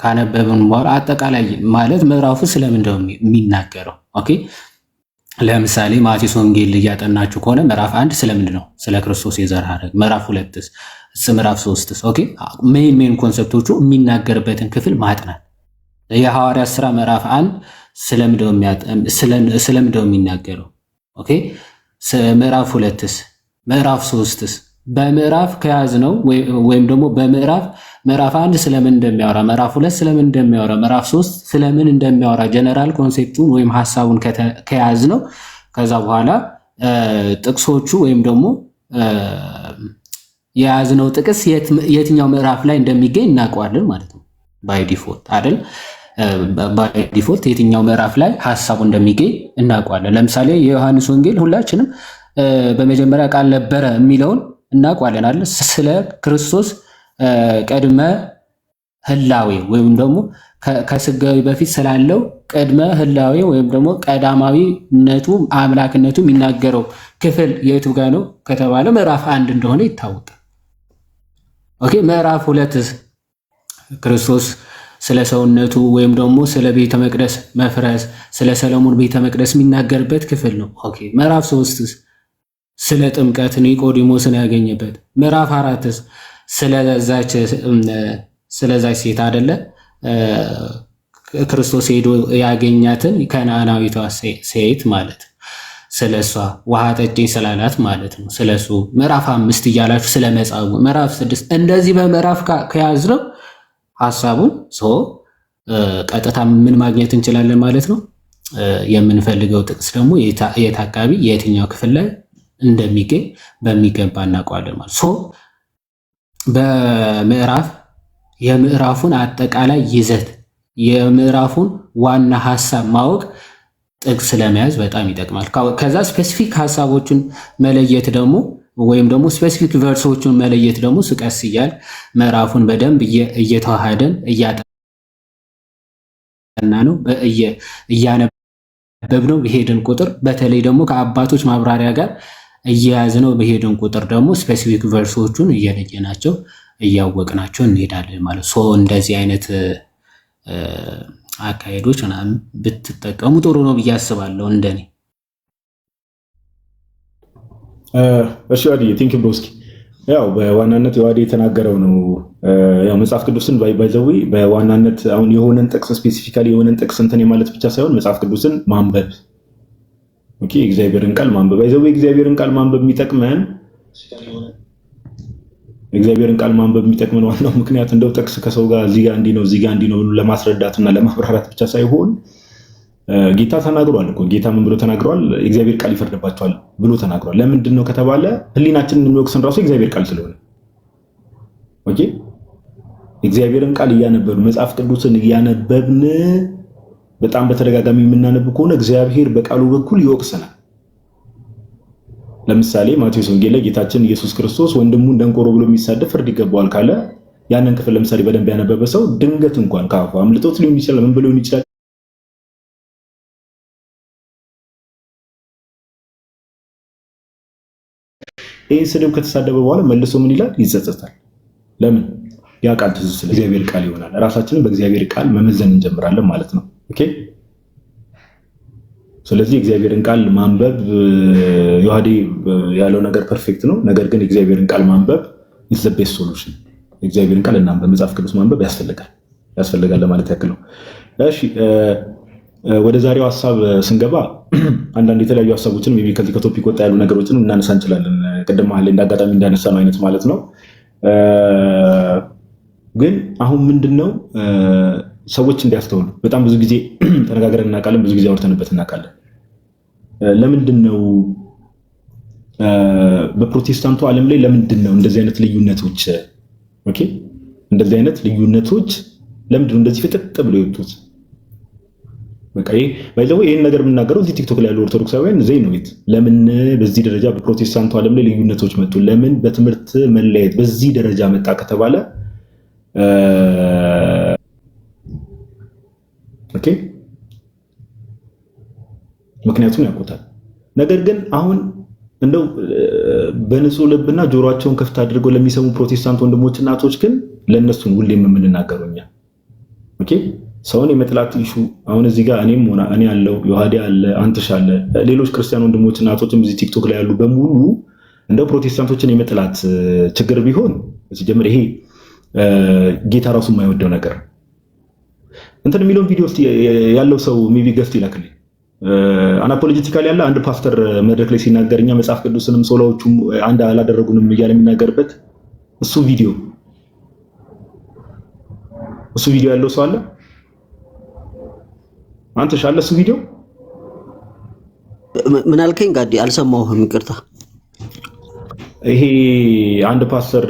ካነበብን በኋላ አጠቃላይ ማለት ምዕራፉ ስለምንድነው የሚናገረው? ኦኬ ለምሳሌ ማቴዎስ ወንጌል እያጠናችሁ ከሆነ ምዕራፍ 1 ስለምንድነው? ስለ ክርስቶስ የዘር ሐረግ። ምዕራፍ 2ስ፣ ምዕራፍ 3ስ። ኦኬ ሜን ኮንሰፕቶቹ የሚናገርበትን ክፍል ማጥናት። የሐዋርያት ሥራ ምዕራፍ 1 ስለምንድነው የሚናገረው? ኦኬ ምዕራፍ 2ስ፣ ምዕራፍ 3ስ በምዕራፍ ከያዝነው ወይም ደግሞ ምዕራፍ 1 ስለምን እንደሚያወራ፣ ምዕራፍ 2 ስለምን እንደሚያወራ፣ ምዕራፍ 3 ስለምን እንደሚያወራ ጀነራል ኮንሴፕቱን ወይም ሐሳቡን ከያዝነው ከዛ በኋላ ጥቅሶቹ ወይም ደግሞ የያዝነው ጥቅስ የትኛው ምዕራፍ ላይ እንደሚገኝ እናውቀዋለን ማለት ነው። ባይ ዲፎልት አይደል? ባይ ዲፎልት የትኛው ምዕራፍ ላይ ሐሳቡ እንደሚገኝ እናውቀዋለን። ለምሳሌ የዮሐንስ ወንጌል ሁላችንም በመጀመሪያ ቃል ነበረ የሚለውን እናውቀዋለን አይደል? ስለ ክርስቶስ ቅድመ ህላዌ ወይም ደግሞ ከስጋዊ በፊት ስላለው ቅድመ ህላዌ ወይም ደግሞ ቀዳማዊነቱ አምላክነቱ የሚናገረው ክፍል የቱ ጋር ነው ከተባለ ምዕራፍ 1 እንደሆነ ይታወቃል። ኦኬ ምዕራፍ 2 ክርስቶስ ስለ ሰውነቱ ወይም ደግሞ ስለ ቤተ መቅደስ መፍረስ፣ ስለ ሰለሞን ቤተ መቅደስ የሚናገርበት ክፍል ነው። ኦኬ ምዕራፍ 3 ስለ ጥምቀት ኒቆዲሞስን ያገኘበት። ምዕራፍ 4 ስለዛች ሴት አይደለ ክርስቶስ ሄዶ ያገኛትን ከነዓናዊቷ ሴት ማለት ስለሷ ውሃ ጠጪኝ ስላላት ማለት ነው። ስለሱ ምዕራፍ 5 እያላችሁ ስለ መጻጉዕ ምዕራፍ 6 እንደዚህ በምዕራፍ ከያዝነው ሐሳቡን ቀጥታ ምን ማግኘት እንችላለን ማለት ነው። የምንፈልገው ጥቅስ ደግሞ የት አካባቢ የትኛው ክፍል ላይ እንደሚገኝ በሚገባ እናውቀዋለን ማለት በምዕራፍ የምዕራፉን አጠቃላይ ይዘት የምዕራፉን ዋና ሐሳብ ማወቅ ጥቅስ ለመያዝ በጣም ይጠቅማል። ከዛ ስፔሲፊክ ሐሳቦችን መለየት ደግሞ ወይም ደግሞ ስፔሲፊክ ቨርሶችን መለየት ደግሞ ስቀስ እያል ምዕራፉን በደንብ እየተዋሃደን እያጠና ነው እያነበብነው በሄድን ቁጥር በተለይ ደግሞ ከአባቶች ማብራሪያ ጋር እያያዝነው በሄድን ቁጥር ደግሞ ስፔሲፊክ ቨርሶቹን እየለየናቸው እያወቅናቸው እንሄዳለን ማለት እንደዚህ አይነት አካሄዶች ምናምን ብትጠቀሙ ጥሩ ነው ብዬ አስባለሁ እንደኔ። እሺ ዋዲ ቲንክ ብሮስኪ ያው በዋናነት የዋዲ የተናገረው ነው። ያው መጽሐፍ ቅዱስን ባይዘዊ በዋናነት አሁን የሆነን ጥቅስ ስፔሲፊካሊ የሆነን ጥቅስ እንትን ማለት ብቻ ሳይሆን መጽሐፍ ቅዱስን ማንበብ ኦኬ እግዚአብሔርን ቃል ማንበብ ባይዘዊ እግዚአብሔርን ቃል ማንበብ የሚጠቅመን ዋናው ምክንያት እንደው ጥቅስ ከሰው ጋር እዚህ ጋር እንዲህ ነው እዚህ ጋር እንዲህ ነው ለማስረዳትና ለማብራራት ብቻ ሳይሆን ጌታ ተናግሯል እኮ ጌታ ምን ብሎ ተናግሯል? እግዚአብሔር ቃል ይፈርድባቸዋል ብሎ ተናግሯል። ለምንድን ነው ከተባለ ህሊናችንን የሚወቅስን ራሱ እግዚአብሔር ቃል ስለሆነ ኦኬ እግዚአብሔርን ቃል እያነበብን መጽሐፍ ቅዱስን እያነበብን በጣም በተደጋጋሚ የምናነብ ከሆነ እግዚአብሔር በቃሉ በኩል ይወቅሰናል። ለምሳሌ ማቴዎስ ወንጌል ላይ ጌታችን ኢየሱስ ክርስቶስ ወንድሙን ደንቆሮ ብሎ የሚሳደብ ፍርድ ይገባዋል ካለ ያንን ክፍል ለምሳሌ በደንብ ያነበበ ሰው ድንገት እንኳን ከአፉ አምልጦት ሊሆን ይችላል ምን ብሎ ሊሆን ይችላል ይህ ስድብ ከተሳደበ በኋላ መልሶ ምን ይላል? ይጸጸታል። ለምን? ያ ቃል ትዝ ስለ እግዚአብሔር ቃል ይሆናል። ራሳችንን በእግዚአብሔር ቃል መመዘን እንጀምራለን ማለት ነው። ኦኬ ስለዚህ እግዚአብሔርን ቃል ማንበብ ዮሐዴ ያለው ነገር ፐርፌክት ነው። ነገር ግን እግዚአብሔርን ቃል ማንበብ is the best solution። እግዚአብሔርን ቃል እናንበብ፣ መጽሐፍ ቅዱስ ማንበብ ያስፈልጋል ለማለት ያክል ነው። እሺ ወደ ዛሬው ሐሳብ ስንገባ አንዳንድ የተለያዩ ሐሳቦችን ሜቢ ከዚህ ከቶፒክ ወጣ ያሉ ነገሮችን እናነሳ እንችላለን። ቅድም መሀል እንዳጋጣሚ እንዳነሳ ነው አይነት ማለት ነው። ግን አሁን ምንድነው ሰዎች እንዲያስተውሉ በጣም ብዙ ጊዜ ተነጋግረን እናውቃለን፣ ብዙ ጊዜ አውርተንበት እናውቃለን። ለምንድነው በፕሮቴስታንቱ ዓለም ላይ ለምንድነው እንደዚህ አይነት ልዩነቶች ኦኬ እንደዚህ አይነት ልዩነቶች ለምንድነው እንደዚህ ፍጥጥ ብለው የወጡት? በቃ ባይዘው ይሄን ነገር የምናገረው እዚህ ቲክቶክ ላይ ያሉ ኦርቶዶክሳውያን ዘይ ነው ቤት ለምን በዚህ ደረጃ በፕሮቴስታንቱ ዓለም ላይ ልዩነቶች መጡ? ለምን በትምህርት መለየት በዚህ ደረጃ መጣ ከተባለ ኦኬ ምክንያቱም ያውቁታል። ነገር ግን አሁን እንደው በንጹህ ልብና ጆሮአቸውን ከፍት አድርገው ለሚሰሙ ፕሮቴስታንት ወንድሞች እናቶች ግን ለነሱን ሁሌም የምንናገረው እኛ ኦኬ ሰውን የመጥላት ኢሹ አሁን እዚህ ጋር እኔም ሆነ እኔ ያለው ዮሐዴ አለ አንተሽ አለ ሌሎች ክርስቲያን ወንድሞች እናቶችም እዚህ ቲክቶክ ላይ ያሉ በሙሉ እንደው ፕሮቴስታንቶችን የመጥላት ችግር ቢሆን ሲጀምር ይሄ ጌታ ራሱ የማይወደው ነገር እንትን የሚለውን ቪዲዮ ውስጥ ያለው ሰው ሜቢ ገፍት ይላክልኝ። አናፖሎጂቲካሊ ያለ አንድ ፓስተር መድረክ ላይ ሲናገርኛ መጽሐፍ ቅዱስንም ሶላዎቹም አንድ አላደረጉንም እያለ የሚናገርበት እሱ ቪዲዮ ያለው ሰው አለ። አንተ ሻለ እሱ ቪዲዮ ምን አልከኝ? ጋዲ አልሰማሁህም፣ ይቅርታ። ይሄ አንድ ፓስተር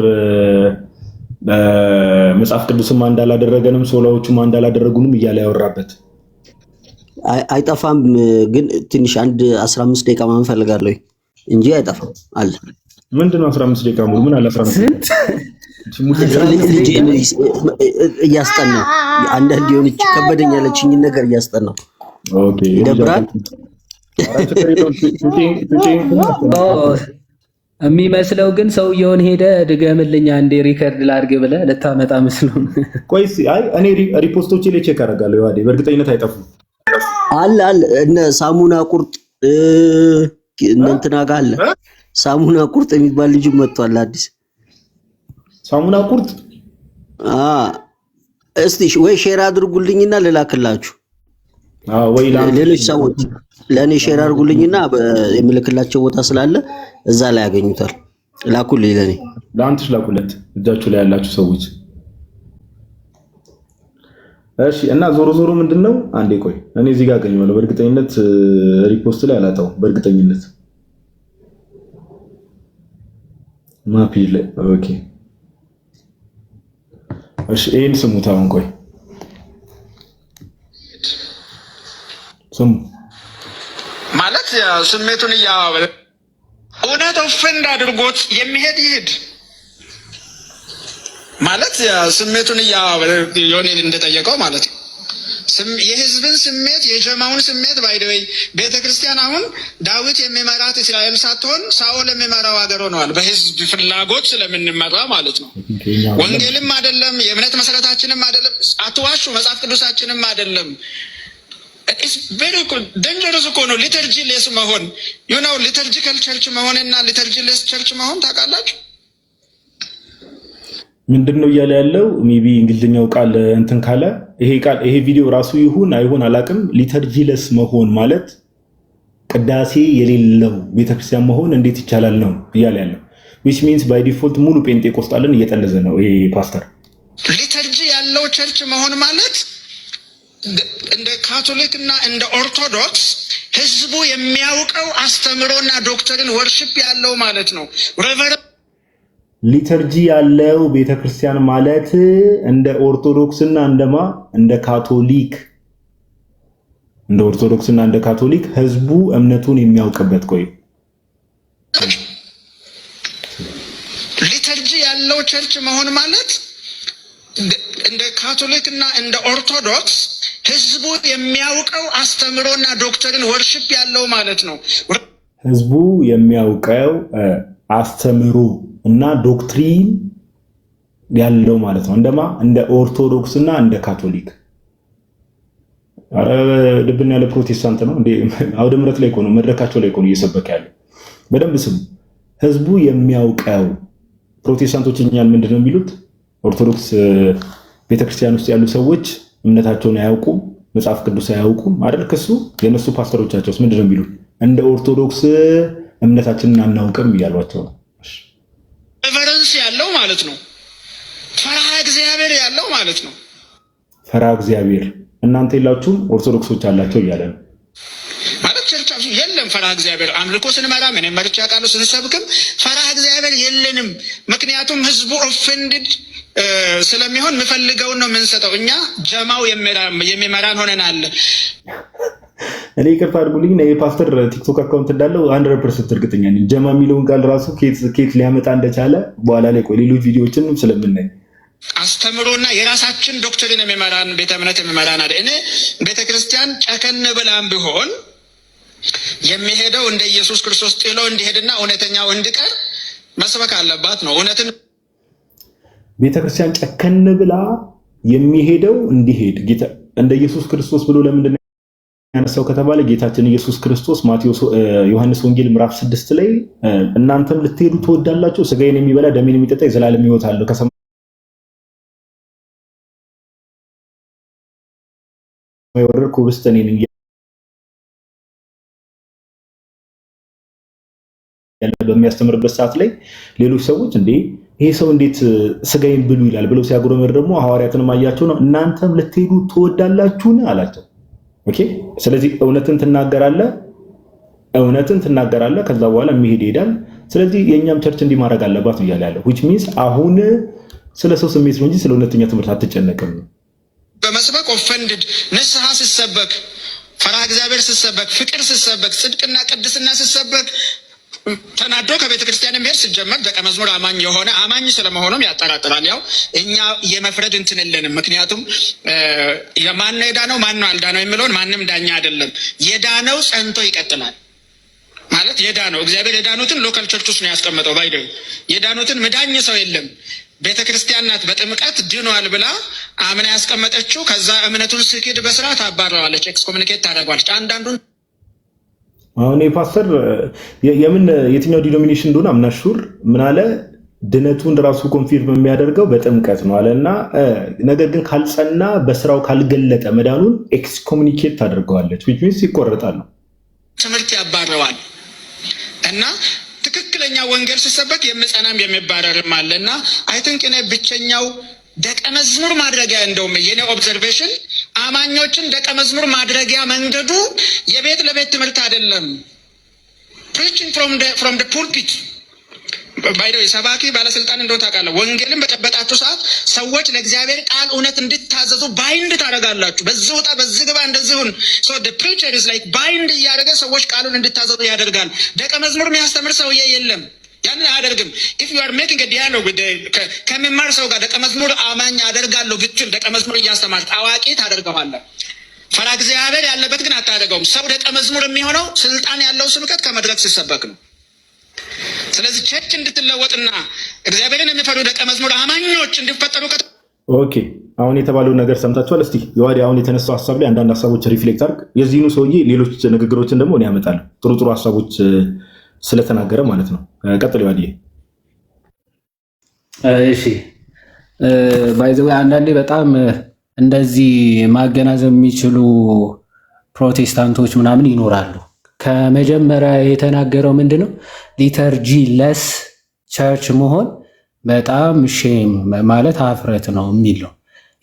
መጽሐፍ ቅዱስም አንድ አላደረገንም ሶላዎቹም አንድ አላደረጉንም እያለ ያወራበት አይጠፋም። ግን ትንሽ አንድ 15 ደቂቃ ማን ፈልጋለሁ እንጂ አይጠፋም አለ። ምንድነው 15 ደቂቃ ሙሉ ምን አለ 15 እያስጠናው አንዳንድ የሆነች ከበደኝ ያለችኝ ነገር እያስጠናው ኦኬ ይደብራል የሚመስለው ግን ሰውየውን ሄደ ድገምልኝ አንዴ ሪከርድ ላድርግ ብለህ ልታመጣ መስሎን። ቆይ አይ እኔ ሪፖስቶቼ ላይ ቼክ አደርጋለሁ። ይዋዴ በእርግጠኝነት አይጠፉም አለ እነ ሳሙና ቁርጥ እንትና ጋር አለ። ሳሙና ቁርጥ የሚባል ልጅ መጥቷል አዲስ ሳሙና ቁርጥ። እስቲ ወይ ሼር አድርጉልኝና ልላክላችሁ። ወይ ሌሎች ሰዎች ለኔ ሼር አድርጉልኝና የምልክላቸው ቦታ ስላለ እዛ ላይ ያገኙታል። ላኩልኝ፣ ለኔ ለአንተሽ ላኩለት እጃችሁ ላይ ያላችሁ ሰዎች። እሺ እና ዞሮ ምንድነው አንዴ ቆይ እኔ እዚህ ጋር አገኘዋለሁ በእርግጠኝነት ሪፖስት ላይ አላጣው በእርግጠኝነት ማፒል። ኦኬ እሺ ይሄን ስሙት። አሁን ቆይ ስሙ ማለት ስሜቱን እያወለ እውነት ኦፌንድ አድርጎት የሚሄድ ይሄድ ማለት ስሜቱን እያወለ ዮኒን እንደጠየቀው ማለት ነው። የህዝብን ስሜት የጀማውን ስሜት ባይደይ ቤተክርስቲያን አሁን ዳዊት የሚመራት እስራኤል ሳትሆን ሳኦል የሚመራው ሀገር ሆነዋል። በህዝብ ፍላጎት ስለምንመራ ማለት ነው። ወንጌልም አይደለም የእምነት መሰረታችንም አይደለም። አትዋሹ፣ መጽሐፍ ቅዱሳችንም አይደለም። ደንጀረስ እኮ ነው ሊተርጂ ሌስ መሆን ሊተርጂካል ቸርች መሆንና ሊተርጂ ሌስ ቸርች መሆን ታውቃላችሁ? ምንድነው እያለ ያለው? ሜቢ እንግሊዝኛው ቃል እንትን ካለ ይሄ ቪዲዮ ራሱ ይሁን አይሁን አላውቅም። ሊተርጂ ሌስ መሆን ማለት ቅዳሴ የሌለው ቤተክርስቲያን መሆን እንዴት ይቻላል ነው እያለ ያለው። which means by default ሙሉ ጴንጤቆስጣልን እየጠለዘ ነው ይሄ ፓስተር። ሊተርጂ ያለው ቸርች መሆን ማለት እንደ ካቶሊክ እና እንደ ኦርቶዶክስ ህዝቡ የሚያውቀው አስተምሮና ዶክተርን ወርሺፕ ያለው ማለት ነው። ሊተርጂ ያለው ቤተክርስቲያን ማለት እንደ ኦርቶዶክስና እንደ ካቶሊክ እንደ ኦርቶዶክስና እንደ ካቶሊክ ህዝቡ እምነቱን የሚያውቅበት ቆይ ሊተርጂ ያለው ቸርች መሆን ማለት እንደ ካቶሊክ እና እንደ ኦርቶዶክስ ህዝቡ የሚያውቀው አስተምሮና ዶክተርን ወርሺፕ ያለው ማለት ነው። ህዝቡ የሚያውቀው አስተምሮ እና ዶክትሪን ያለው ማለት ነው። እንደ ኦርቶዶክስ እና እንደ ካቶሊክ። ልብና ያለ ፕሮቴስታንት ነው እንዴ? አውደ ምሕረት ላይ ነው መድረካቸው ላይ ነው እየሰበከ ያለው። በደንብ ስሙ። ህዝቡ የሚያውቀው ፕሮቴስታንቶች እኛን ምንድነው የሚሉት? ኦርቶዶክስ ቤተክርስቲያን ውስጥ ያሉ ሰዎች እምነታቸውን አያውቁም፣ መጽሐፍ ቅዱስ አያውቁም አይደል? ከሱ የነሱ ፓስተሮቻቸውስ ምንድነው የሚሉት? እንደ ኦርቶዶክስ እምነታችንን አናውቅም እያሏቸው ነው። ሬቨረንስ ያለው ማለት ነው። ፈርሃ እግዚአብሔር ያለው ማለት ነው። ፈርሃ እግዚአብሔር እናንተ የላችሁም፣ ኦርቶዶክሶች አላቸው እያለ ነው ማለት። ቸርቻችሁ የለም ፈርሃ እግዚአብሔር። አምልኮ ስንመራ ምን መርጫ ቃሉ ስንሰብክም ፈርሃ እግዚአብሔር የለንም። ምክንያቱም ህዝቡ ኦፌንድድ ስለሚሆን የምፈልገውን ነው የምንሰጠው። እኛ ጀማው የሚመራን ሆነን አለ። እኔ ይቅርታ አድርጉልኝ፣ የፓስተር ቲክቶክ አካውንት እንዳለው 100% እርግጠኛ ነኝ። ጀማ የሚለውን ቃል ራሱ ኬት ሊያመጣ እንደቻለ በኋላ ላይ ቆይ ሌሎች ቪዲዮዎችንም ስለምናይ አስተምሮና የራሳችን ዶክትሪን የሚመራን ቤተ እምነት የሚመራን አለ። እኔ ቤተክርስቲያን ጨከን ብላም ቢሆን የሚሄደው እንደ ኢየሱስ ክርስቶስ ጥሎ እንዲሄድና እውነተኛው እንዲቀር መስበክ አለባት ነው። እውነትን ቤተክርስቲያን ጨከን ብላ የሚሄደው እንዲሄድ ጌታ እንደ ኢየሱስ ክርስቶስ ብሎ ለምንድን ያነሳው ከተባለ ጌታችን ኢየሱስ ክርስቶስ ዮሐንስ ወንጌል ምዕራፍ 6 ላይ እናንተም ልትሄዱ ትወዳላችሁ፣ ስጋዬን የሚበላ ደሜን የሚጠጣ የዘላለም ሕይወት አለው ከሰማይ ወረድኩ ኅብስት እኔ ነኝ ያለ በሚያስተምርበት ሰዓት ላይ ሌሎች ሰዎች እንዴ ይሄ ሰው እንዴት ስጋዬን ብሉ ይላል ብለው ሲያጎረመር ደግሞ ሐዋርያትንም አያቸው ነው እናንተም ልትሄዱ ትወዳላችሁን አላቸው። ኦኬ ስለዚህ እውነትን ትናገራለህ ከዛ በኋላ የሚሄድ ይሄዳል። ስለዚህ የኛም ቸርች እንዲህ ማድረግ አለባት ነው ያለው which means አሁን ስለ ሰው ስሜት ነው እንጂ ስለ እውነተኛ ትምህርት አትጨነቅም። በመስበክ ኦፈንድድ ንስሐ ሲሰበክ ፈሪሃ እግዚአብሔር ሲሰበክ ፍቅር ሲሰበክ ጽድቅና ቅድስና ሲሰበክ ተናዶ ከቤተ ክርስቲያን የሚሄድ ሲጀመር ደቀ መዝሙር አማኝ የሆነ አማኝ ስለመሆኑም ያጠራጥራል። ያው እኛ የመፍረድ እንትን የለንም። ምክንያቱም ማን ነው የዳነው ማን ነው አልዳነው የሚለውን ማንም ዳኛ አይደለም። የዳነው ጸንቶ ይቀጥላል ማለት የዳነው እግዚአብሔር የዳኑትን ሎካል ቸርች ውስጥ ነው ያስቀመጠው። ባይደው የዳኑትን መዳኝ ሰው የለም። ቤተ ክርስቲያን ናት በጥምቀት ድኗል ብላ አምና ያስቀመጠችው። ከዛ እምነቱን ስኪድ በስርዓት አባረዋለች፣ ኤክስኮሙኒኬት ታደርጓለች። አንዳንዱን አሁን የፓስተር የትኛው ዲኖሚኔሽን እንደሆነ አምናሹር ምን አለ ድነቱን ራሱ ኮንፊርም የሚያደርገው በጥምቀት ነው አለና ነገር ግን ካልጸና በስራው ካልገለጠ መዳኑን ኤክስኮሙኒኬት ታደርገዋለች which means ይቆረጣል ነው ትምህርት ያባረዋል። እና ትክክለኛ ወንጌል ሲሰበክ የምጸናም የሚባረርም አለና አይ ቲንክ እኔ ብቸኛው ደቀ መዝሙር ማድረጊያ እንደውም የኔ ኦብዘርቬሽን አማኞችን ደቀ መዝሙር ማድረጊያ መንገዱ የቤት ለቤት ትምህርት አይደለም። preaching from the pulpit ባይደው ሰባኪ ባለስልጣን እንደው ታውቃለህ፣ ወንጌልን በጨበጣችሁ ሰዓት ሰዎች ለእግዚአብሔር ቃል እውነት እንድታዘዙ ባይንድ ታደርጋላችሁ። በዚህ ወጣ በዚህ ግባ እንደዚሁን so the preacher is like ባይንድ እያደረገ ሰዎች ቃሉን እንድታዘዙ ያደርጋል። ደቀ መዝሙር የሚያስተምር ሰውዬ የለም፣ ያንን አያደርግም። if you are making a dialogue with ከሚማር ሰው ጋር ደቀ መዝሙር አማኝ አደርጋለሁ ብትል ደቀ መዝሙር እያስተማርክ አዋቂ ታደርገዋለህ። ፈሪሃ እግዚአብሔር ያለበት ግን አታደርገውም። ሰው ደቀ መዝሙር የሚሆነው ስልጣን ያለው ስብከት ከመድረክ ሲሰበክ ነው። ስለዚህ ቸርች እንድትለወጥና እግዚአብሔርን የሚፈሩ ደቀ መዝሙር አማኞች እንዲፈጠሩ ኦኬ አሁን የተባለው ነገር ሰምታችኋል። እስቲ የዋዲ አሁን የተነሳው ሀሳብ ላይ አንዳንድ ሀሳቦች ሪፍሌክት አድርግ። የዚህኑ ሰውዬ ሌሎች ንግግሮችን ደግሞ እኔ ያመጣል ጥሩ ጥሩ ሀሳቦች ስለተናገረ ማለት ነው። ቀጥል ዋዲ። እሺ ባይዘው አንዳንዴ በጣም እንደዚህ ማገናዘብ የሚችሉ ፕሮቴስታንቶች ምናምን ይኖራሉ። ከመጀመሪያ የተናገረው ምንድነው ሊተርጂ ለስ ቸርች መሆን በጣም ሼም ማለት ሀፍረት ነው የሚለው።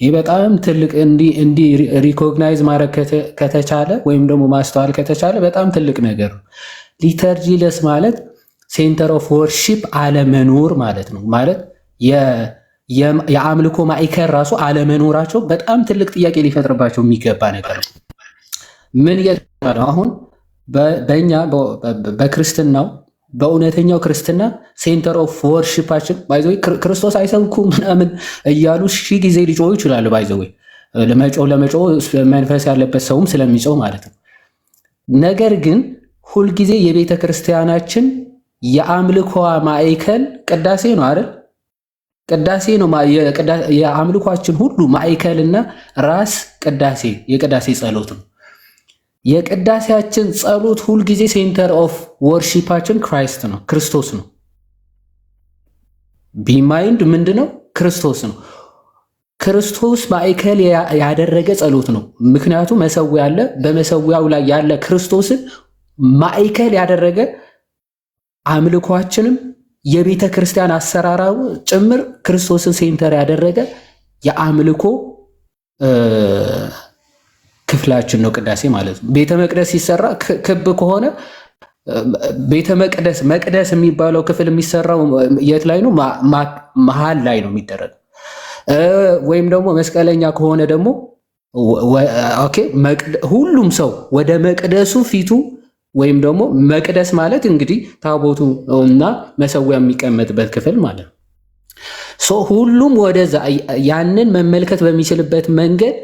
ይህ በጣም ትልቅ እንዲህ ሪኮግናይዝ ማድረግ ከተቻለ ወይም ደግሞ ማስተዋል ከተቻለ በጣም ትልቅ ነገር ነው። ሊተርጂ ለስ ማለት ሴንተር ኦፍ ወርሺፕ አለመኖር ማለት ነው። ማለት የአምልኮ ማዕከል ራሱ አለመኖራቸው በጣም ትልቅ ጥያቄ ሊፈጥርባቸው የሚገባ ነገር ነው። ምን እየተባለ አሁን በእኛ በክርስትናው በእውነተኛው ክርስትና ሴንተር ኦፍ ወርሺፓችን ባይዘው ክርስቶስ አይሰብኩም ምናምን እያሉ ሺህ ጊዜ ሊጮሁ ይችላሉ። ባይዘው ለመጮህ መንፈስ ያለበት ሰውም ስለሚጮህ ማለት ነው። ነገር ግን ሁልጊዜ የቤተ ክርስቲያናችን የአምልኮ ማዕከል ቅዳሴ ነው አይደል? ቅዳሴ ነው። የአምልኳችን ሁሉ ማዕከልና ራስ ቅዳሴ የቅዳሴ ጸሎት ነው። የቅዳሴያችን ጸሎት ሁልጊዜ ሴንተር ኦፍ ወርሺፓችን ክራይስት ነው፣ ክርስቶስ ነው። ቢማይንድ ምንድነው? ክርስቶስ ነው። ክርስቶስ ማዕከል ያደረገ ጸሎት ነው። ምክንያቱም መሰዊያ አለ። በመሰዊያው ላይ ያለ ክርስቶስን ማዕከል ያደረገ አምልኳችንም የቤተ ክርስቲያን አሰራራው ጭምር ክርስቶስን ሴንተር ያደረገ የአምልኮ ክፍላችን ነው ቅዳሴ ማለት ነው። ቤተ መቅደስ ሲሰራ ክብ ከሆነ ቤተ መቅደስ የሚባለው ክፍል የሚሰራው የት ላይ ነው? መሀል ላይ ነው የሚደረገው። ወይም ደግሞ መስቀለኛ ከሆነ ደግሞ ኦኬ ሁሉም ሰው ወደ መቅደሱ ፊቱ ወይም ደግሞ መቅደስ ማለት እንግዲህ ታቦቱ እና መሰዊያ የሚቀመጥበት ክፍል ማለት ነው። ሁሉም ወደዛ ያንን መመልከት በሚችልበት መንገድ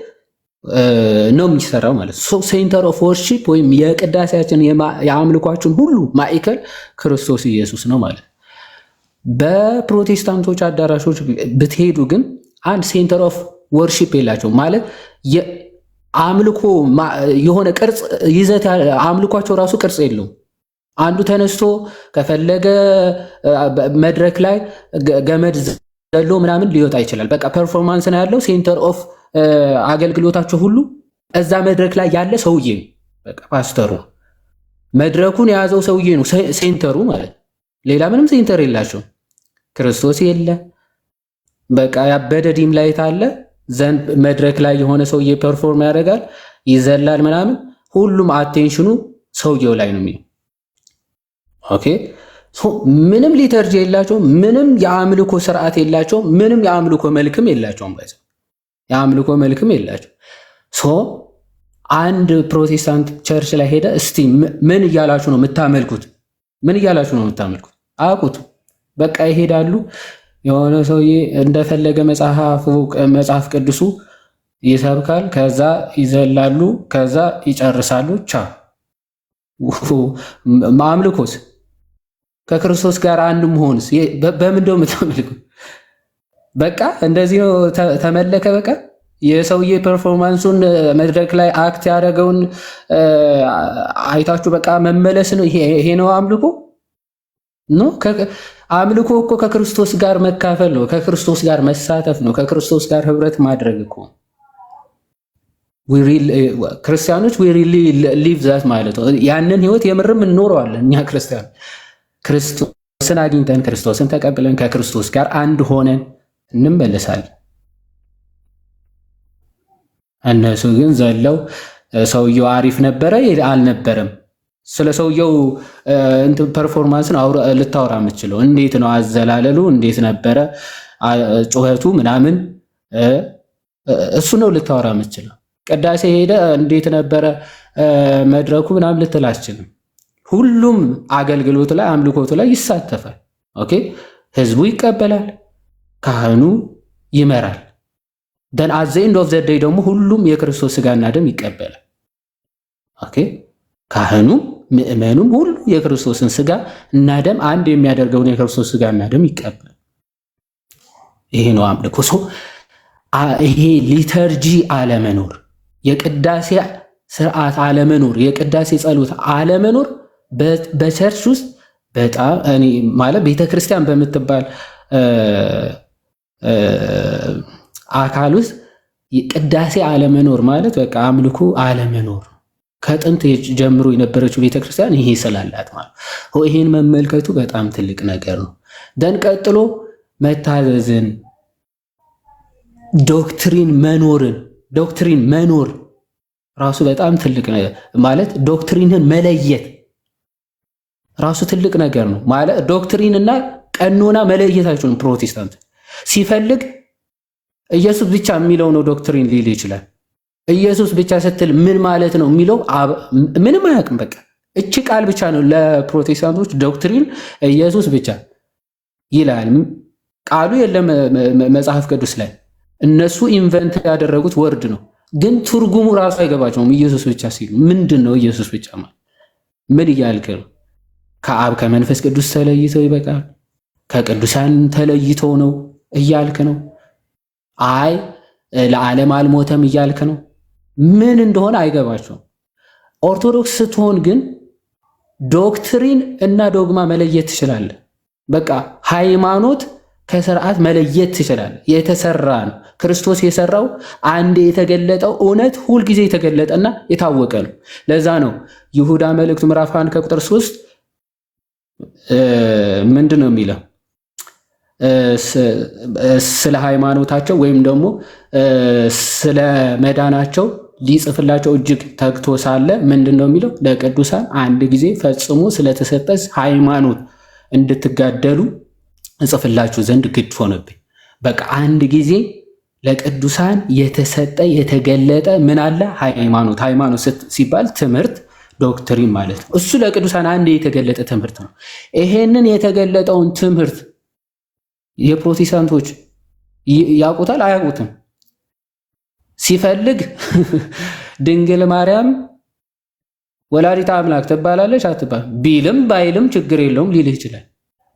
ነው የሚሰራው ማለት ነው። ሴንተር ኦፍ ወርሺፕ ወይም የቅዳሴያችን የአምልኳችን ሁሉ ማዕከል ክርስቶስ ኢየሱስ ነው ማለት ነው። በፕሮቴስታንቶች አዳራሾች ብትሄዱ ግን አንድ ሴንተር ኦፍ ወርሺፕ የላቸው ማለት አምልኮ የሆነ ቅርጽ ይዘት አምልኳቸው ራሱ ቅርጽ የለውም። አንዱ ተነስቶ ከፈለገ መድረክ ላይ ገመድ ዘሎ ምናምን ሊወጣ ይችላል። በቃ ፐርፎርማንስ ነው ያለው። ሴንተር ኦፍ አገልግሎታቸው ሁሉ እዛ መድረክ ላይ ያለ ሰውዬ ነው። በቃ ፓስተሩ መድረኩን የያዘው ሰውዬ ነው ሴንተሩ ማለት። ሌላ ምንም ሴንተር የላቸው። ክርስቶስ የለ። በቃ ያበደ ዲም ላይት አለ ዘንድ መድረክ ላይ የሆነ ሰውዬ ፐርፎርም ያደርጋል፣ ይዘላል ምናምን። ሁሉም አቴንሽኑ ሰውየው ላይ ነው የሚለው። ኦኬ ምንም ሊተርጂ የላቸውም። ምንም የአምልኮ ስርዓት የላቸውም። ምንም የአምልኮ መልክም የላቸውም። የአምልኮ መልክም የላቸው። አንድ ፕሮቴስታንት ቸርች ላይ ሄደ እስቲ ምን እያላችሁ ነው የምታመልኩት? ምን እያላችሁ ነው የምታመልኩት? አያውቁት። በቃ ይሄዳሉ። የሆነ ሰውዬ እንደፈለገ መጽሐፍ ቅዱሱ ይሰብካል፣ ከዛ ይዘላሉ፣ ከዛ ይጨርሳሉ። ቻ አምልኮስ ከክርስቶስ ጋር አንድ መሆንስ በምንድነው የምታመልኩት? በቃ እንደዚህ ነው ተመለከ። በቃ የሰውዬ ፐርፎርማንሱን መድረክ ላይ አክት ያደረገውን አይታችሁ በቃ መመለስ ነው። ይሄ ነው አምልኮ ነው። አምልኮ እኮ ከክርስቶስ ጋር መካፈል ነው። ከክርስቶስ ጋር መሳተፍ ነው። ከክርስቶስ ጋር ህብረት ማድረግ እኮ ክርስቲያኖች ሊቭ ዛት ማለት ነው። ያንን ህይወት የምርም እንኖረዋለን እኛ ክርስቲያኖች። ክርስቶስን አግኝተን ክርስቶስን ተቀብለን ከክርስቶስ ጋር አንድ ሆነን እንመለሳለን። እነሱ ግን ዘለው ሰውየው አሪፍ ነበረ አልነበረም፣ ስለ ሰውየው ፐርፎርማንስን ልታወራ የምትችለው እንዴት ነው? አዘላለሉ እንዴት ነበረ? ጩኸቱ ምናምን እሱ ነው ልታወራ የምትችለው። ቅዳሴ ሄደ እንዴት ነበረ መድረኩ ምናምን ልትል አትችልም። ሁሉም አገልግሎቱ ላይ አምልኮቱ ላይ ይሳተፋል። ኦኬ ህዝቡ ይቀበላል፣ ካህኑ ይመራል። ደን አት ዘ ኤንድ ኦፍ ዘ ዴይ ደግሞ ሁሉም የክርስቶስ ስጋና ደም ይቀበላል። ኦኬ ካህኑ ምእመኑም ሁሉ የክርስቶስን ስጋ እና ደም አንድ የሚያደርገውን የክርስቶስ ስጋና ደም ይቀበል። ይሄ ነው አምልኮ። ይሄ ሊተርጂ አለመኖር፣ የቅዳሴ ስርዓት አለመኖር፣ የቅዳሴ ጸሎት አለመኖር በቸርች ውስጥ በጣም እኔ ማለት ቤተክርስቲያን በምትባል አካል ውስጥ ቅዳሴ አለመኖር ማለት በቃ አምልኮ አለመኖር። ከጥንት ጀምሮ የነበረችው ቤተክርስቲያን ይሄ ስላላት ማለት ይሄን መመልከቱ በጣም ትልቅ ነገር ነው። ደን ቀጥሎ መታዘዝን፣ ዶክትሪን መኖር ራሱ በጣም ትልቅ ነገር ማለት ዶክትሪንን መለየት ራሱ ትልቅ ነገር ነው ማለት ዶክትሪን እና ቀኖና መለየታቸውን ፕሮቴስታንት ሲፈልግ ኢየሱስ ብቻ የሚለው ነው ዶክትሪን ሊል ይችላል። ኢየሱስ ብቻ ስትል ምን ማለት ነው የሚለው ምንም አያውቅም። በቃ እቺ ቃል ብቻ ነው ለፕሮቴስታንቶች ዶክትሪን፣ ኢየሱስ ብቻ ይላል። ቃሉ የለም መጽሐፍ ቅዱስ ላይ፣ እነሱ ኢንቨንት ያደረጉት ወርድ ነው። ግን ትርጉሙ ራሱ አይገባቸውም። ኢየሱስ ብቻ ሲሉ ምንድን ነው ኢየሱስ ብቻ ማለት ምን እያልክ ነው? ከአብ ከመንፈስ ቅዱስ ተለይተው ይበቃል፣ ከቅዱሳን ተለይተው ነው እያልክ ነው? አይ ለዓለም አልሞተም እያልክ ነው? ምን እንደሆነ አይገባቸውም። ኦርቶዶክስ ስትሆን ግን ዶክትሪን እና ዶግማ መለየት ትችላለህ። በቃ ሃይማኖት ከስርዓት መለየት ትችላለህ። የተሰራ ነው። ክርስቶስ የሰራው አንድ የተገለጠው እውነት ሁልጊዜ የተገለጠና የታወቀ ነው። ለዛ ነው ይሁዳ መልእክቱ ምዕራፍ 1 ከቁጥር 3 ምንድን ነው የሚለው? ስለ ሃይማኖታቸው ወይም ደግሞ ስለ መዳናቸው ሊጽፍላቸው እጅግ ተግቶ ሳለ ምንድን ነው የሚለው? ለቅዱሳን አንድ ጊዜ ፈጽሞ ስለተሰጠ ሃይማኖት እንድትጋደሉ እጽፍላችሁ ዘንድ ግድ ሆነብኝ። በቃ አንድ ጊዜ ለቅዱሳን የተሰጠ የተገለጠ ምን አለ? ሃይማኖት። ሃይማኖት ሲባል ትምህርት፣ ዶክትሪን ማለት ነው። እሱ ለቅዱሳን አንድ የተገለጠ ትምህርት ነው። ይሄንን የተገለጠውን ትምህርት የፕሮቴስታንቶች ያውቁታል አያውቁትም? ሲፈልግ ድንግል ማርያም ወላዲተ አምላክ ትባላለች አትባል ቢልም ባይልም ችግር የለውም ሊልህ ይችላል።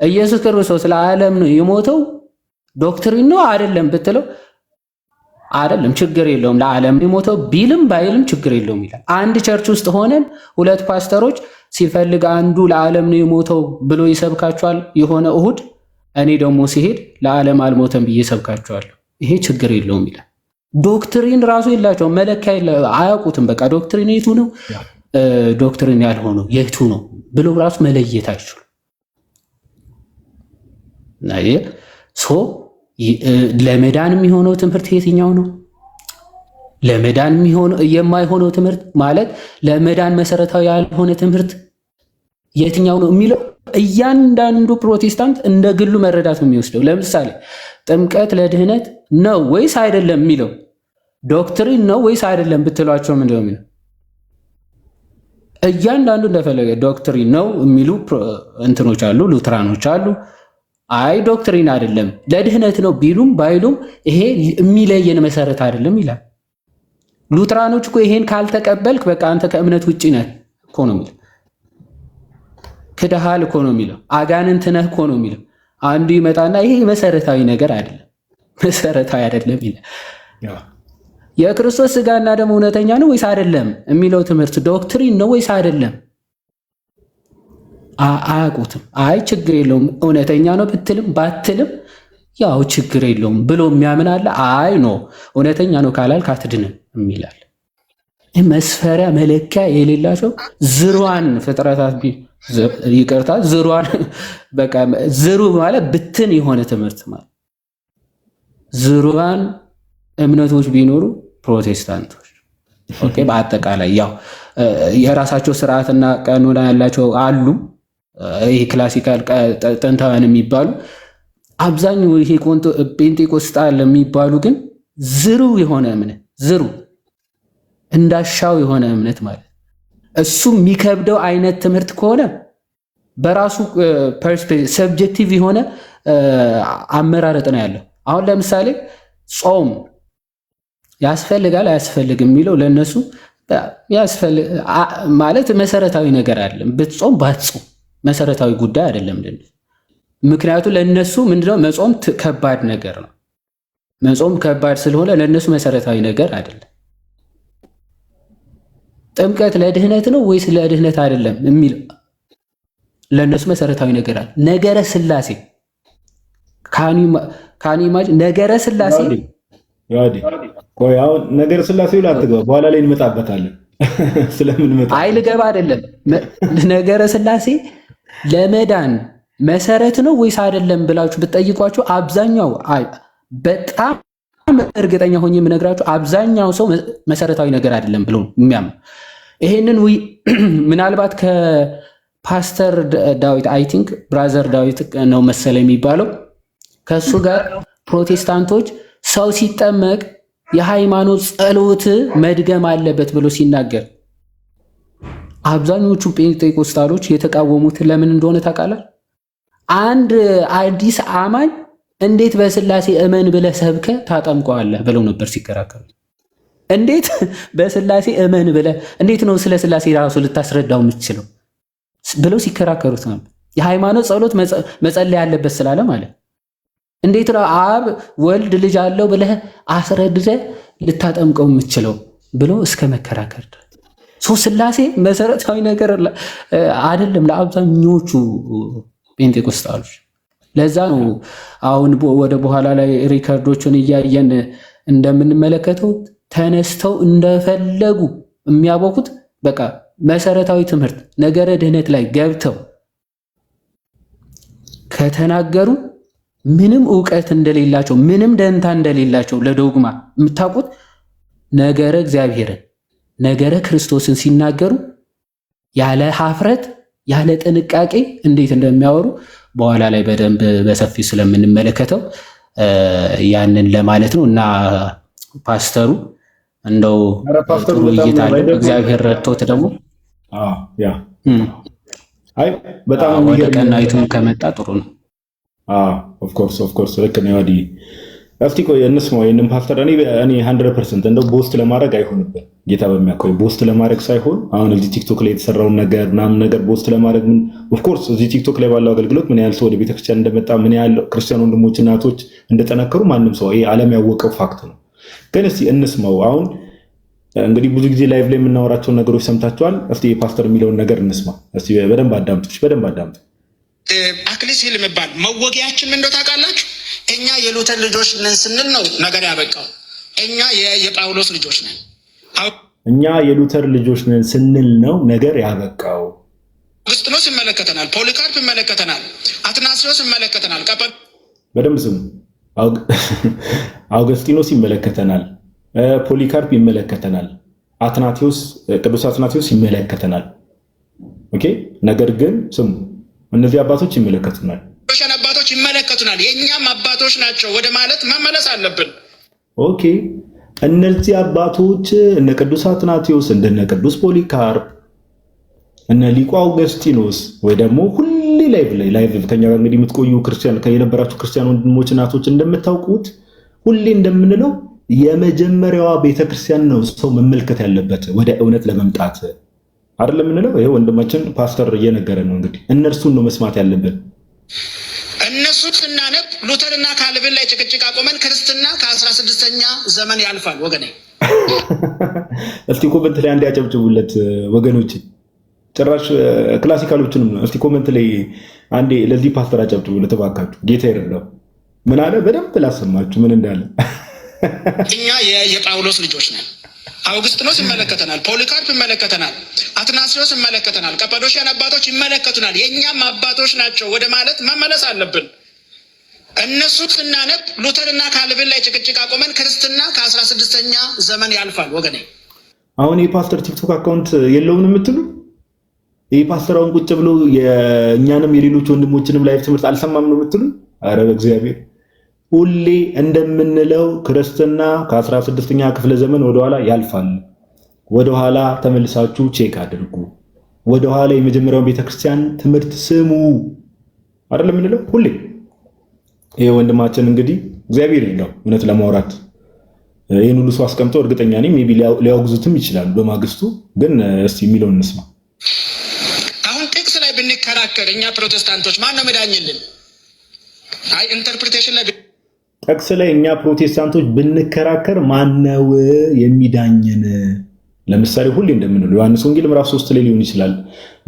ኢየሱስ ክርስቶስ ለዓለም ነው የሞተው ዶክትሪን ነው አይደለም ብትለው አይደለም ችግር የለውም ለዓለም የሞተው ቢልም ባይልም ችግር የለውም ይላል። አንድ ቸርች ውስጥ ሆነን ሁለት ፓስተሮች ሲፈልግ አንዱ ለዓለም ነው የሞተው ብሎ ይሰብካቸዋል የሆነ እሁድ፣ እኔ ደግሞ ሲሄድ ለዓለም አልሞተም ብዬ ሰብካቸዋለሁ። ይሄ ችግር የለውም ይላል። ዶክትሪን ራሱ የላቸውም፣ መለኪያ አያውቁትም። በቃ ዶክትሪን የቱ ነው ዶክትሪን ያልሆነው የቱ ነው ብሎ ራሱ መለየት አይችሉም። ለመዳን የሚሆነው ትምህርት የትኛው ነው? ለመዳን የማይሆነው ትምህርት ማለት ለመዳን መሰረታዊ ያልሆነ ትምህርት የትኛው ነው የሚለው እያንዳንዱ ፕሮቴስታንት እንደ ግሉ መረዳት ነው የሚወስደው። ለምሳሌ ጥምቀት ለድህነት ነው ወይስ አይደለም የሚለው ዶክትሪን ነው ወይስ አይደለም ብትሏቸው ምንድን ነው የሚለው? እያንዳንዱ እንደፈለገ ዶክትሪን ነው የሚሉ እንትኖች አሉ፣ ሉትራኖች አሉ። አይ ዶክትሪን አይደለም ለድህነት ነው ቢሉም ባይሉም ይሄ የሚለየን መሰረት አይደለም ይላል። ሉትራኖች እኮ ይሄን ካልተቀበልክ በቃ አንተ ከእምነት ውጭ ነህ እኮ ነው የሚለው። ክደሃል እኮ ነው የሚለው። አጋንንት ነህ እኮ ነው የሚለው። አንዱ ይመጣና ይሄ መሰረታዊ ነገር አይደለም መሰረታዊ አይደለም ይላል። የክርስቶስ ስጋና ደም እውነተኛ ነው ወይስ አይደለም የሚለው ትምህርት ዶክትሪን ነው ወይስ አይደለም? አያውቁትም። አይ ችግር የለውም እውነተኛ ነው ብትልም ባትልም ያው ችግር የለውም ብሎ የሚያምን አለ። አይ ኖ እውነተኛ ነው ካላልክ አትድንም የሚላል። መስፈሪያ መለኪያ የሌላቸው ዝሯን ፍጥረታት ይቅርታ፣ ዝሯን በቃ ዝሩ ማለት ብትን የሆነ ትምህርት ማለት ዝሯን እምነቶች ቢኖሩ ፕሮቴስታንቶች ኦኬ፣ በአጠቃላይ ያው የራሳቸው ስርዓትና ቀኖና ያላቸው አሉ። ይሄ ክላሲካል ጥንታውያን የሚባሉ አብዛኛው ይሄ ፔንቴኮስታል የሚባሉ ግን ዝሩ የሆነ እምነት ዝሩ እንዳሻው የሆነ እምነት ማለት እሱ የሚከብደው አይነት ትምህርት ከሆነ በራሱ ሰብጀክቲቭ የሆነ አመራረጥ ነው ያለው። አሁን ለምሳሌ ጾም ያስፈልጋል አያስፈልግም የሚለው ለነሱ ያስፈልግ ማለት መሰረታዊ ነገር አይደለም። ብትጾም ባትጾም መሰረታዊ ጉዳይ አይደለም ለነሱ። ምክንያቱም ለነሱ ምንድነው መጾም ከባድ ነገር ነው። መጾም ከባድ ስለሆነ ለነሱ መሰረታዊ ነገር አይደለም። ጥምቀት ለድህነት ነው ወይስ ለድህነት አይደለም የሚል ለነሱ መሰረታዊ ነገር አለ። ነገረ ስላሴ ካኒማጅ ነገረ ስላሴ አሁን ነገረ ስላሴ ላይ አትገባ፣ በኋላ ላይ እንመጣበታለን። ስለምንመጣ አይ ልገባ አይደለም። ነገረ ስላሴ ለመዳን መሰረት ነው ወይስ አይደለም ብላችሁ ብትጠይቋቸው አብዛኛው በጣም እርግጠኛ ሆኜ የምነግራችሁ አብዛኛው ሰው መሰረታዊ ነገር አይደለም ብሎ የሚያምኑ ይሄንን ምናልባት ከፓስተር ዳዊት አይ ቲንክ ብራዘር ዳዊት ነው መሰለ የሚባለው ከሱ ጋር ፕሮቴስታንቶች ሰው ሲጠመቅ የሃይማኖት ጸሎት መድገም አለበት ብሎ ሲናገር አብዛኞቹ ፔንቴኮስታሎች የተቃወሙት ለምን እንደሆነ ታውቃለህ? አንድ አዲስ አማኝ እንዴት በስላሴ እመን ብለህ ሰብከ ታጠምቀዋለህ ብለው ነበር ሲከራከሩ። እንዴት በስላሴ እመን ብለህ እንዴት ነው ስለ ስላሴ ራሱ ልታስረዳው የምትችለው ብለው ሲከራከሩት ነበር። የሃይማኖት ጸሎት መጸለይ ያለበት ስላለ ማለት እንዴት ነው አብ ወልድ ልጅ አለው ብለህ አስረድተህ ልታጠምቀው የምትችለው ብሎ እስከ መከራከር ስላሴ መሰረታዊ ነገር አይደለም ለአብዛኞቹ ፔንቴኮስታሎች። ለዛ ነው አሁን ወደ በኋላ ላይ ሪከርዶችን እያየን እንደምንመለከተው ተነስተው እንደፈለጉ የሚያቦኩት በቃ መሰረታዊ ትምህርት ነገረ ድህነት ላይ ገብተው ከተናገሩ ምንም ዕውቀት እንደሌላቸው ምንም ደንታ እንደሌላቸው ለዶግማ የምታውቁት ነገረ እግዚአብሔርን ነገረ ክርስቶስን ሲናገሩ ያለ ሀፍረት ያለ ጥንቃቄ እንዴት እንደሚያወሩ በኋላ ላይ በደንብ በሰፊው ስለምንመለከተው ያንን ለማለት ነው። እና ፓስተሩ እንደው ጥሩ እይታ አለው እግዚአብሔር ረድቶት ደግሞ በጣም ወደ ቀናይቱ ከመጣ ጥሩ ነው። ኦፍ ኮርስ ልክ ነው። ያዲ እስቲ ቆይ እንስማው ይሄንን ፓስተር። እኔ 100% እንደው ቦስት ለማድረግ አይሆንብን ጌታ በሚያውቀው ቦስት ለማድረግ ሳይሆን አሁን እዚህ ቲክቶክ ላይ የተሰራውን ነገር ምናምን ነገር ቦስት ለማድረግ ምን ኦፍ ኮርስ እዚህ ቲክቶክ ላይ ባለው አገልግሎት ምን ያህል ሰው ወደ ቤተክርስቲያን እንደመጣ ምን ያህል ክርስቲያን ወንድሞች እናቶች እንደጠነከሩ ማንም ሰው ይሄ ዓለም ያወቀው ፋክት ነው። ግን እስቲ እንስማው። አሁን እንግዲህ ብዙ ጊዜ ላይቭ ላይ የምናወራቸውን ነገሮች ሰምታችኋል። እስቲ ፓስተር የሚለውን ነገር እንስማ። እስቲ በደንብ አዳምጡ። አክሊሲል የሚባል መወጊያችን ምን እንደው ታውቃላችሁ? እኛ የሉተር ልጆች ነን ስንል ነው ነገር ያበቃው። እኛ የጳውሎስ ልጆች ነን። እኛ የሉተር ልጆች ነን ስንል ነው ነገር ያበቃው። አውግስጢኖስ ይመለከተናል፣ ፖሊካርፕ ይመለከተናል፣ አትናሲዮስ ይመለከተናል። በደንብ ስሙ። አውግስጢኖስ ይመለከተናል፣ ፖሊካርፕ ይመለከተናል፣ ቅዱስ አትናቴዎስ ይመለከተናል። ኦኬ። ነገር ግን ስሙ፣ እነዚህ አባቶች ይመለከቱናል፣ አባቶች ይመለከቱናል፣ የእኛም አባቶች ናቸው ወደ ማለት መመለስ አለብን። ኦኬ። እነዚህ አባቶች እነ ቅዱስ አትናቴዎስ እንደነ ቅዱስ ፖሊካርፕ እነ ሊቁ አውግስጢኖስ ወይ ደግሞ ሁሌ ላይቭ ከኛ ጋር እንግዲህ የምትቆዩ ክርስቲያን የነበራችሁ ክርስቲያን ወንድሞች እናቶች እንደምታውቁት ሁሌ እንደምንለው የመጀመሪያዋ ቤተክርስቲያን ነው ሰው መመልከት ያለበት ወደ እውነት ለመምጣት አይደለም የምንለው። ይሄ ወንድማችን ፓስተር እየነገረ ነው። እንግዲህ እነርሱን ነው መስማት ያለብን። እነሱ ስናነብ ሉተርና ካልቪን ላይ ጭቅጭቅ አቆመን። ክርስትና ከ16ኛ ዘመን ያልፋል ወገኔ። እስቲ ኮመንት ላይ አንድ ያጨብጭቡለት ወገኖች። ጭራሽ ክላሲካሎችንም እስቲ ኮመንት ላይ አንዴ ለዚህ ፓስተር አጨብጭቡለት እባካችሁ። ጌታ ይረዳው። ምን አለ? በደንብ ላሰማችሁ ምን እንዳለ። እኛ የጳውሎስ ልጆች ነን። አውግስጢኖስ ይመለከተናል፣ ፖሊካርፕ ይመለከተናል፣ አትናሲዮስ ይመለከተናል፣ ቀጳዶሽያን አባቶች ይመለከቱናል፣ የእኛም አባቶች ናቸው ወደ ማለት መመለስ አለብን። እነሱ ስናነብ ሉተርና ካልቪን ላይ ጭቅጭቅ አቆመን። ክርስትና ከ16ኛ ዘመን ያልፋል ወገኔ። አሁን የፓስተር ቲክቶክ አካውንት የለውም የምትሉ ይህ ፓስተር አሁን ቁጭ ብሎ የእኛንም የሌሎች ወንድሞችንም ላይፍ ትምህርት አልሰማም ነው የምትሉ? አረ በእግዚአብሔር ሁሌ እንደምንለው ክርስትና ከ16ኛ ክፍለ ዘመን ወደኋላ ያልፋል። ወደኋላ ተመልሳችሁ ቼክ አድርጉ። ወደኋላ የመጀመሪያውን ቤተክርስቲያን ትምህርት ስሙ አይደለም የምንለው ሁሌ። ይሄ ወንድማችን እንግዲህ እግዚአብሔር ይርዳው እውነት ለማውራት ይህን ሁሉ ሰው አስቀምጦ እርግጠኛ ነኝ ሜይ ቢ ሊያወግዙትም ይችላሉ በማግስቱ። ግን እስቲ የሚለውን እንስማ። አሁን ጥቅስ ላይ ብንከራከር እኛ ፕሮቴስታንቶች ማን ነው መዳኝልን? አይ ኢንተርፕሪቴሽን ላይ ጥቅስ ላይ እኛ ፕሮቴስታንቶች ብንከራከር ማነው የሚዳኝን? ለምሳሌ ሁሌ እንደምንለው ዮሐንስ ወንጌል ምዕራፍ 3 ላይ ሊሆን ይችላል፣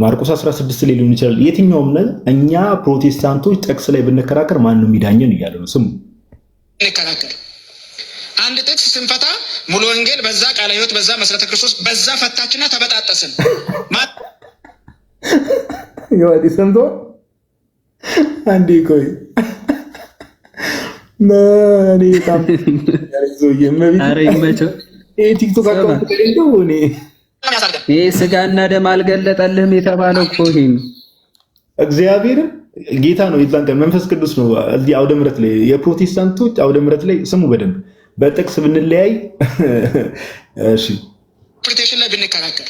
ማርቆስ 16 ላይ ሊሆን ይችላል። የትኛውም ነገር እኛ ፕሮቴስታንቶች ጥቅስ ላይ ብንከራከር ማነው የሚዳኝን እያለ ነው። ስሙ፣ እንከራከር። አንድ ጥቅስ ስንፈታ ሙሉ ወንጌል በዛ፣ ቃለ ሕይወት በዛ፣ መሰረተ ክርስቶስ በዛ ፈታችና ተበጣጠስን። ይወዲ ሰምቶ አንዴ ቆይ ቲክቶክ አካውንት ከሌለው ይሄ ስጋና ደም አልገለጠልህም የተባለው እኮ ይሄ እግዚአብሔርን ጌታ ነው። የዛን ቀን መንፈስ ቅዱስ ነው። እዚህ አውደ ምሕረት ላይ የፕሮቴስታንቶች አውደ ምሕረት ላይ ስሙ በደንብ በጥቅስ ብንለያይ እሺ፣ ኢንተርፕሪቴሽን ላይ ብንከራከር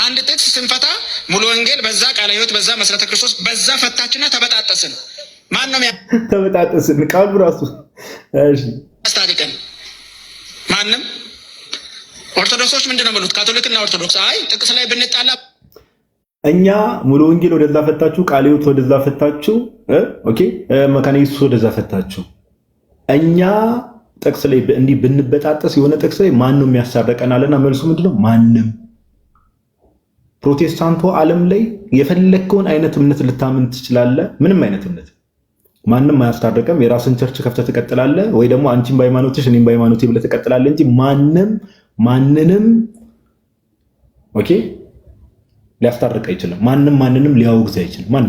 አንድ ጥቅስ ስንፈታ ሙሉ ወንጌል በዛ፣ ቃለ ሕይወት በዛ፣ መሰረተ ክርስቶስ በዛ ፈታችና ተበጣጠስን። ማን ነው ተበጣጠስን? ቃሉ ራሱ እሺ አስታጥቀን ማንም። ኦርቶዶክሶች ምንድነው የሚሉት? ካቶሊክና ኦርቶዶክስ አይ ጥቅስ ላይ ብንጣላ እኛ ሙሉ ወንጌል ወደዛ ፈታችሁ፣ ቃለ ሕይወት ወደዛ ፈታችሁ፣ ኦኬ መካነ ኢየሱስ ወደዛ ፈታችሁ። እኛ ጥቅስ ላይ እንዲህ ብንበጣጠስ የሆነ ጥቅስ ላይ ማን ነው የሚያሳርቀናልና መልሱ ምንድነው? ማንም። ፕሮቴስታንቱ ዓለም ላይ የፈለከውን አይነት እምነት ልታምን ትችላለህ። ምንም አይነት እምነት ማንም አያስታርቅም። የራስን ቸርች ከፍተህ ትቀጥላለህ፣ ወይ ደግሞ አንቺም በሃይማኖትሽ እኔም በሃይማኖቴ ብለህ ትቀጥላለህ እንጂ ማንንም ኦኬ ሊያስታርቅ አይችልም። ማንንም ሊያወግዝ አይችልም። ማን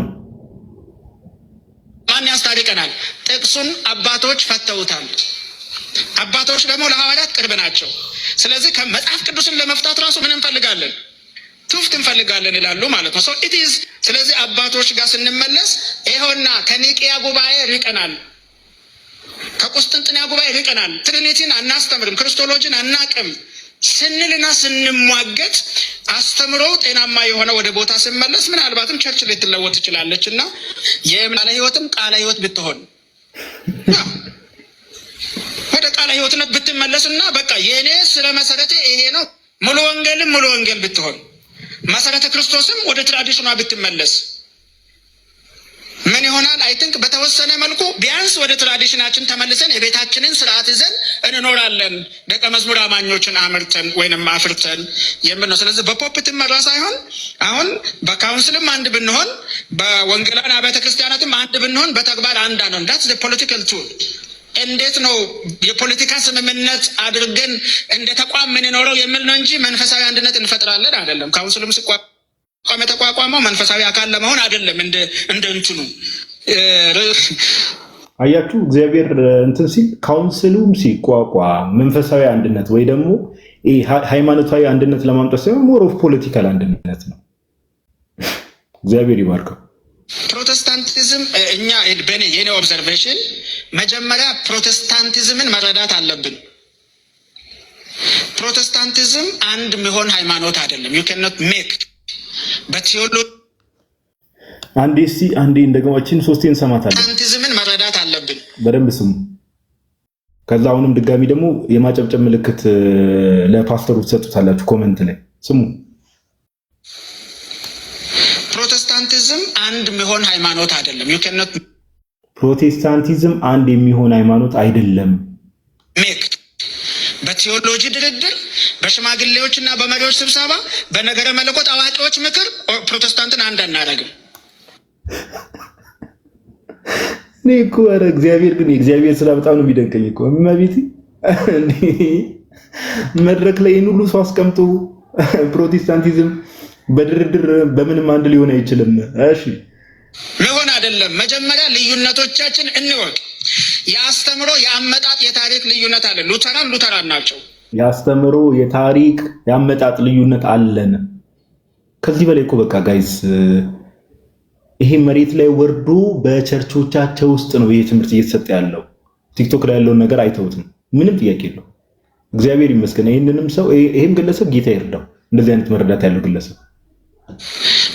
ያስታርቀናል? ጥቅሱን አባቶች ፈተውታል። አባቶች ደግሞ ለሐዋርያት ቅርብ ናቸው። ስለዚህ ከመጽሐፍ ቅዱስን ለመፍታት ራሱ ምን እንፈልጋለን? ትውፍት እንፈልጋለን ይላሉ ማለት ነው። ኢት ኢዝ ስለዚህ አባቶች ጋር ስንመለስ ይኸውና ከኒቅያ ጉባኤ ርቀናል፣ ከቁስጥንጥንያ ጉባኤ ርቀናል፣ ትሪኒቲን አናስተምርም፣ ክርስቶሎጂን አናቅም ስንልና ስንሟገት አስተምሮ ጤናማ የሆነ ወደ ቦታ ስንመለስ ምናልባትም ቸርች ልትለወጥ ትችላለች እና የቃለ ሕይወትም ቃለ ሕይወት ብትሆን ወደ ቃለ ሕይወትነት ብትመለስና በቃ የእኔ ስለ መሰረቴ ይሄ ነው ሙሉ ወንጌልም ሙሉ ወንጌል ብትሆን መሰረተ ክርስቶስም ወደ ትራዲሽኗ ብትመለስ ምን ይሆናል? አይ ቲንክ በተወሰነ መልኩ ቢያንስ ወደ ትራዲሽናችን ተመልሰን የቤታችንን ስርዓት ይዘን እንኖራለን፣ ደቀ መዝሙር አማኞችን አምርተን ወይንም አፍርተን የሚል ነው። ስለዚህ በፖፕ ትመራ ሳይሆን አሁን በካውንስልም አንድ ብንሆን፣ በወንጌላውያን አብያተ ክርስቲያናትም አንድ ብንሆን፣ በተግባር አንድ አንሆን። ዳትስ ዘ ፖለቲካል ቱል። እንዴት ነው የፖለቲካ ስምምነት አድርገን እንደ ተቋም የምንኖረው የሚል ነው እንጂ መንፈሳዊ አንድነት እንፈጥራለን አይደለም። ካውንስልም ሲቋቋም የተቋቋመው መንፈሳዊ አካል ለመሆን አይደለም። እንደ እንትኑ አያችሁ፣ እግዚአብሔር እንትን ሲል ካውንስሉም ሲቋቋም መንፈሳዊ አንድነት ወይ ደግሞ ሃይማኖታዊ አንድነት ለማምጣት ሳይሆን ሞር ኦፍ ፖለቲካል አንድነት ነው። እግዚአብሔር ይባርከው። ፕሮቴስታንቲዝም እኛ የኔ ኦብዘርቬሽን መጀመሪያ ፕሮቴስታንቲዝምን መረዳት አለብን። ፕሮቴስታንቲዝም አንድ የሚሆን ሃይማኖት አይደለም። ዩ ካን ኖት ሜክ በቲዮሎጂ አንዴ እንደገማችን ሶስቴ እንሰማታለን። ፕሮቴስታንቲዝምን መረዳት አለብን። በደንብ ስሙ። ከዛ አሁንም ድጋሚ ደግሞ የማጨብጨብ ምልክት ለፓስተሩ ትሰጡታላችሁ ኮሜንት ላይ ስሙ። ፕሮቴስታንቲዝም አንድ የሚሆን ሃይማኖት አይደለም። ዩ ካን ኖት ፕሮቴስታንቲዝም አንድ የሚሆን ሃይማኖት አይደለም። ሜክ በቲዮሎጂ ድርድር፣ በሽማግሌዎችና በመሪዎች ስብሰባ፣ በነገረ መለኮት አዋቂዎች ምክር ፕሮቴስታንትን አንድ አናደርግም። እኔ እኮ ኧረ እግዚአብሔር ግን የእግዚአብሔር ስራ በጣም ነው የሚደንቀኝ እኮ እመቤቴ። መድረክ ላይ ይህን ሁሉ ሰው አስቀምጦ ፕሮቴስታንቲዝም በድርድር በምንም አንድ ሊሆን አይችልም። እሺ ሊሆን አይደለም። መጀመሪያ ልዩነቶቻችን እንወቅ። የአስተምሮ የአመጣጥ የታሪክ ልዩነት አለ። ሉተራን ናቸው። የአስተምሮ የታሪክ የአመጣጥ ልዩነት አለን። ከዚህ በላይ እኮ በቃ ጋይስ ይሄ መሬት ላይ ወርዶ በቸርቾቻቸው ውስጥ ነው ይሄ ትምህርት እየተሰጠ ያለው። ቲክቶክ ላይ ያለውን ነገር አይተውትም። ምንም ጥያቄ የለው። እግዚአብሔር ይመስገን። ይህንንም ሰው ይሄም ግለሰብ ጌታ ይርዳው፣ እንደዚህ አይነት መረዳት ያለው ግለሰብ።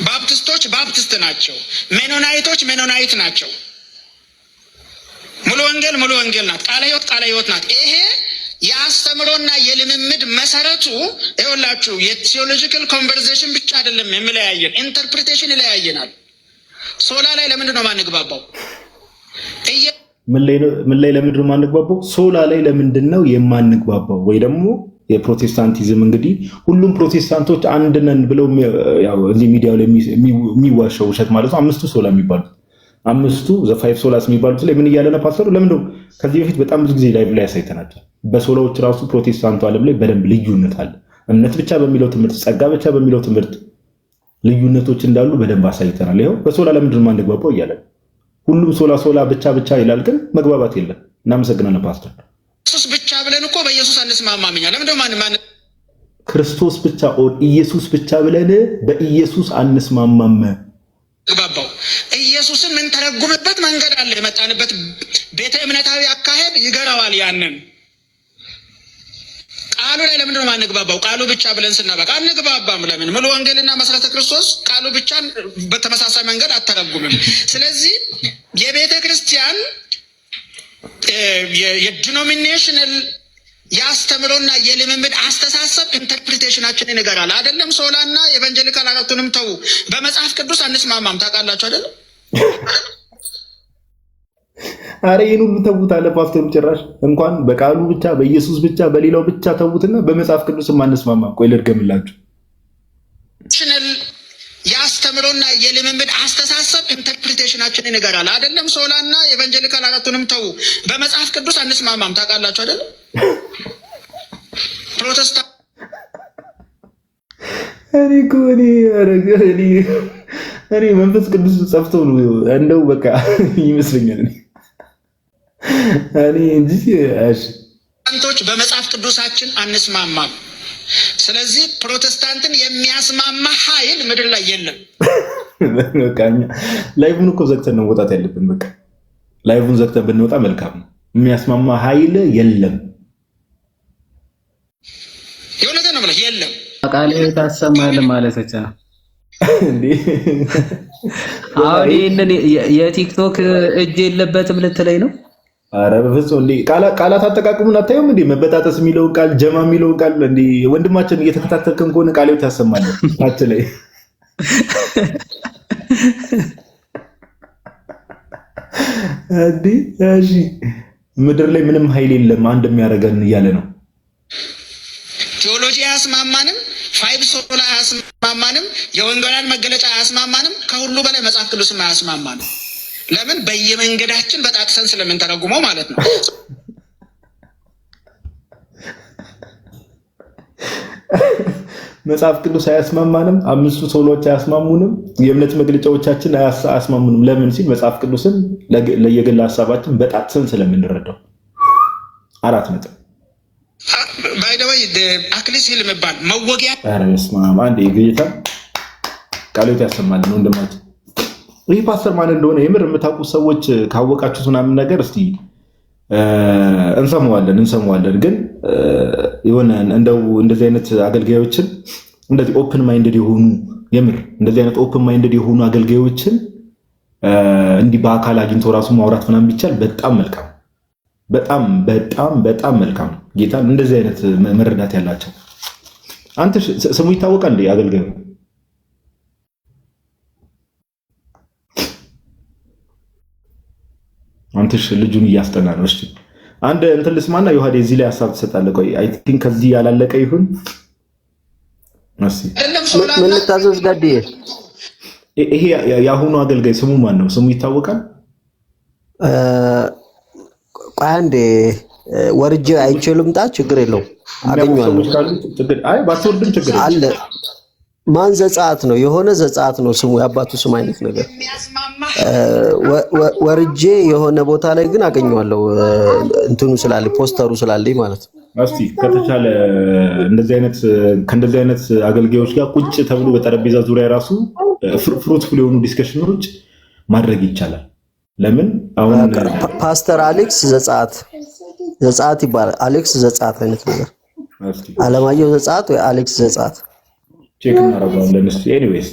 ባፕቲስቶች ባፕቲስት ናቸው። ሜኖናይቶች ሜኖናይት ናቸው። ሙሉ ወንጌል ናት። ቃለ ሕይወት ናት። ይሄ የአስተምሮና የልምምድ መሰረቱ ይኸውላችሁ የቲዮሎጂካል ኮንቨርሴሽን ብቻ አይደለም የሚለያየን፣ ኢንተርፕሪቴሽን ይለያየናል። ሶላ ላይ ለምንድን ነው ማንግባባው? ምን ላይ ለምንድን ነው ማንግባባው? ሶላ ላይ ለምንድን ነው የማንግባባው? ወይ ደግሞ የፕሮቴስታንቲዝም እንግዲህ ሁሉም ፕሮቴስታንቶች አንድ ነን ብለው ያው እዚህ ሚዲያው ላይ የሚዋሸው ውሸት ማለት ነው። አምስቱ ሶላ የሚባሉት አምስቱ ዘ5 ሶላስ የሚባሉት ላይ ምን እያለ ነው ፓስተሩ? ለምንድን ነው ከዚህ በፊት በጣም ብዙ ጊዜ ላይቭ ላይ ያሳይተናቸው። በሶላዎች ራሱ ፕሮቴስታንቱ ዓለም ላይ በደንብ ልዩነት አለ። እምነት ብቻ በሚለው ትምህርት፣ ጸጋ ብቻ በሚለው ትምህርት ልዩነቶች እንዳሉ በደንብ አሳይተናል። ይኸው በሶላ ለምንድን ነው የማንግባባው እያለ ሁሉም ሶላ ብቻ ይላል፣ ግን መግባባት የለም። እናመሰግናለን ፓስተር። ኢየሱስ ብቻ ብለን እኮ በኢየሱስ አንስማማም። ለምንድን ነው ክርስቶስ ብቻ ኢየሱስ ብቻ ብለን በኢየሱስ አንስማማም? ግባባው ኢየሱስን ምን ተረጉምበት መንገድ አለ። የመጣንበት ቤተ እምነታዊ አካሄድ ይገራዋል። ያንን ቃሉ ላይ ለምንድን ነው ማንግባባው? ቃሉ ብቻ ብለን ስናበቃ አንግባባም። ለምን? ሙሉ ወንጌልና መሰረተ ክርስቶስ ቃሉ ብቻ በተመሳሳይ መንገድ አተረጉምም። ስለዚህ የቤተ ክርስቲያን የዲኖሚኔሽናል የአስተምሮና የልምምድ አስተሳሰብ ኢንተርፕሪቴሽናችንን ይገራል። አይደለም ሶላና ኤቫንጀሊካል አራቱንም ተው፣ በመጽሐፍ ቅዱስ አንስማማም። ታውቃላችሁ አይደለም? አረ ይህን ሁሉ ተዉት አለ ፓስተሩ። ጭራሽ እንኳን በቃሉ ብቻ በኢየሱስ ብቻ በሌላው ብቻ ተዉትና በመጽሐፍ ቅዱስም አንስማማም። ቆይ ልድገምላችሁ። የአስተምሮና የልምምድ አስተሳሰብ ኢንተርፕሪቴሽናችንን ይገራል። አይደለም ሶላና ኤቫንጀሊካል አራቱንም ተው፣ በመጽሐፍ ቅዱስ አንስማማም። ታውቃላችሁ አይደለም? ፕሮቴስታንት እኔ መንፈስ ቅዱስ ጸፍቶ ነው እንደው በቃ ይመስለኛል እኔ እንጂ አንቶች በመጽሐፍ ቅዱሳችን አንስማማም። ስለዚህ ፕሮቴስታንትን የሚያስማማ ኃይል ምድር ላይ የለም። በቃ ላይቭን እኮ ዘግተን ነው መውጣት ያለብን። በቃ ላይቭን ዘግተን ብንወጣ መልካም ነው። የሚያስማማ ኃይል የለም። የእውነቴን ነው ብለህ የለም። ቃል ታሰማለህ ማለት ብቻ እንዴ? አሁን ይሄንን የቲክቶክ እጅ የለበትም ልትለኝ ነው? አረ በፍጹም እንዴ! ቃላት አጠቃቅሙን አታዩም እንዴ? መበጣጠስ የሚለውን ቃል፣ ጀማ የሚለውን ቃል እንዴ! ወንድማችን እየተከታተልከን ከሆነ ቃሌው ታሰማለህ ታች ላይ እሺ ምድር ላይ ምንም ኃይል የለም አንድ የሚያደርገን እያለ ነው። ቴዎሎጂ አያስማማንም፣ ፋይቭ ሶላ አያስማማንም፣ የወንጌላውያን መገለጫ አያስማማንም። ከሁሉ በላይ መጽሐፍ ቅዱስም አያስማማንም። ለምን? በየመንገዳችን በጣጥሰን ስለምንተረጉመው ማለት ነው። መጽሐፍ ቅዱስ አያስማማንም፣ አምስቱ ሶሎች አያስማሙንም፣ የእምነት መግለጫዎቻችን አያስማሙንም። ለምን ሲል መጽሐፍ ቅዱስን ለየግል ሀሳባችን በጣጥሰን ስለምንረዳው። 4 ነጥብ። ባይደወይ አክሊስ ሂል የሚባል መወጊያ አንድ ጌታ ቃሎት ያሰማልን ወንድማችን። ይህ ፓስተር ማን እንደሆነ የምር የምታውቁት ሰዎች ካወቃችሁት ምናምን ነገር እስቲ እንሰማዋለን። ግን የሆነ እንደው እንደዚህ አይነት አገልጋዮችን እንደዚህ ኦፕን ማይንድድ የሆኑ የምር እንደዚህ አይነት ኦፕን ማይንድድ የሆኑ አገልጋዮችን እንዲህ በአካል አግኝቶ ራሱ ማውራት ምናምን ቢቻል በጣም መልካም፣ በጣም መልካም። ጌታ እንደዚህ አይነት መረዳት ያላቸው። አንተ ስሙ ይታወቃል እንዴ አገልጋዩ? አንተሽ ልጁን እያስጠና ነው። እሺ አንድ እንትን ልስማና ዮሐዴ እዚህ ላይ ሀሳብ ትሰጣለህ። ቆይ አይ ቲንክ ከዚህ ያላለቀ ይሁን። እሺ ምን ልታዘዝ ጋዴ? ይሄ የአሁኑ አገልጋይ ስሙ ማን ነው? ስሙ ይታወቃል? ቆይ አንዴ ወርጄ አይቼው ልምጣ። ችግር የለውም አገኘዋለሁ። አይ ባትወርድም ችግር አለ። ማን ዘጸአት ነው? የሆነ ዘጸአት ነው ስሙ፣ የአባቱ ስም አይነት ነገር ወርጄ የሆነ ቦታ ላይ ግን አገኘዋለሁ። እንትኑ ስላለ ፖስተሩ ስላለኝ ማለት ነው። እስቲ ከተቻለ ከእንደዚህ አይነት አገልጋዮች ጋር ቁጭ ተብሎ በጠረጴዛ ዙሪያ ራሱ ፍሩትፉል የሆኑ ዲስከሽኖች ማድረግ ይቻላል። ለምን አሁን ፓስተር አሌክስ ዘጸአት ይባላል። አሌክስ ዘጸአት አይነት ነገር አለማየሁ ዘጸአት ወይ አሌክስ ዘጸአት ቼክ እናደርጋለን። ኤኒዌይስ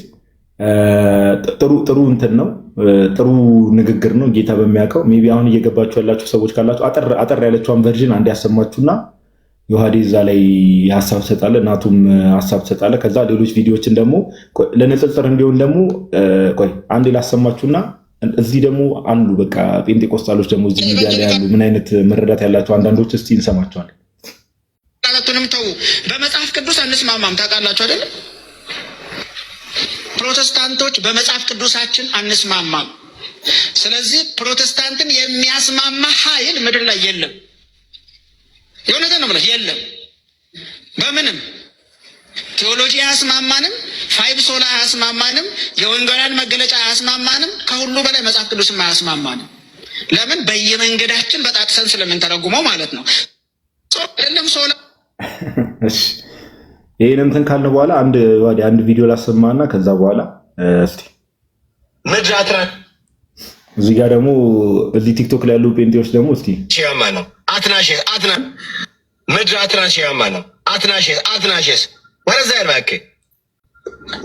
ጥሩ እንትን ነው፣ ጥሩ ንግግር ነው። ጌታ በሚያውቀው ሜቢ አሁን እየገባችሁ ያላችሁ ሰዎች ካላችሁ አጠር ያለችዋን ቨርዥን አንድ ያሰማችሁና ዮሐዴ እዛ ላይ ሀሳብ ትሰጣለህ፣ እናቱም ሀሳብ ትሰጣለህ። ከዛ ሌሎች ቪዲዮዎችን ደግሞ ለንጽጽር እንዲሆን ደግሞ ቆይ አንድ ላሰማችሁና እዚህ ደግሞ አሉ በቃ ጴንጤቆስጣሎች ደግሞ እዚህ ሚዲያ ላይ ያሉ ምን አይነት መረዳት ያላቸው አንዳንዶች እስቲ እንሰማቸዋለን። አራቱንም ተው። በመጽሐፍ ቅዱስ አንስማማም ታውቃላችሁ አይደል? ፕሮቴስታንቶች በመጽሐፍ ቅዱሳችን አንስማማም። ስለዚህ ፕሮቴስታንትን የሚያስማማ ኃይል ምድር ላይ የለም። የእውነቴን ነው የምልህ፣ የለም። በምንም ቴዎሎጂ አያስማማንም፣ ፋይቭ ሶላ አያስማማንም፣ የወንጌላውያን መገለጫ አያስማማንም። ከሁሉ በላይ መጽሐፍ ቅዱስም አያስማማንም። ለምን? በየመንገዳችን በጣጥሰን ስለምንተረጉመው ማለት ነው። አይደለም ሶላ ይሄን እንትን ካልን በኋላ አንድ ቪዲዮ ላሰማና ከዛ በኋላ እስቲ ምድራትራ እዚህ ጋር ደግሞ እዚህ ቲክቶክ ላይ ያሉ ጴንጤዎች ደግሞ እስቲ ሺያማ ነው አትና ምድራትራ ሺያማ ነው አትናሼስ ወረዛ ያልባከ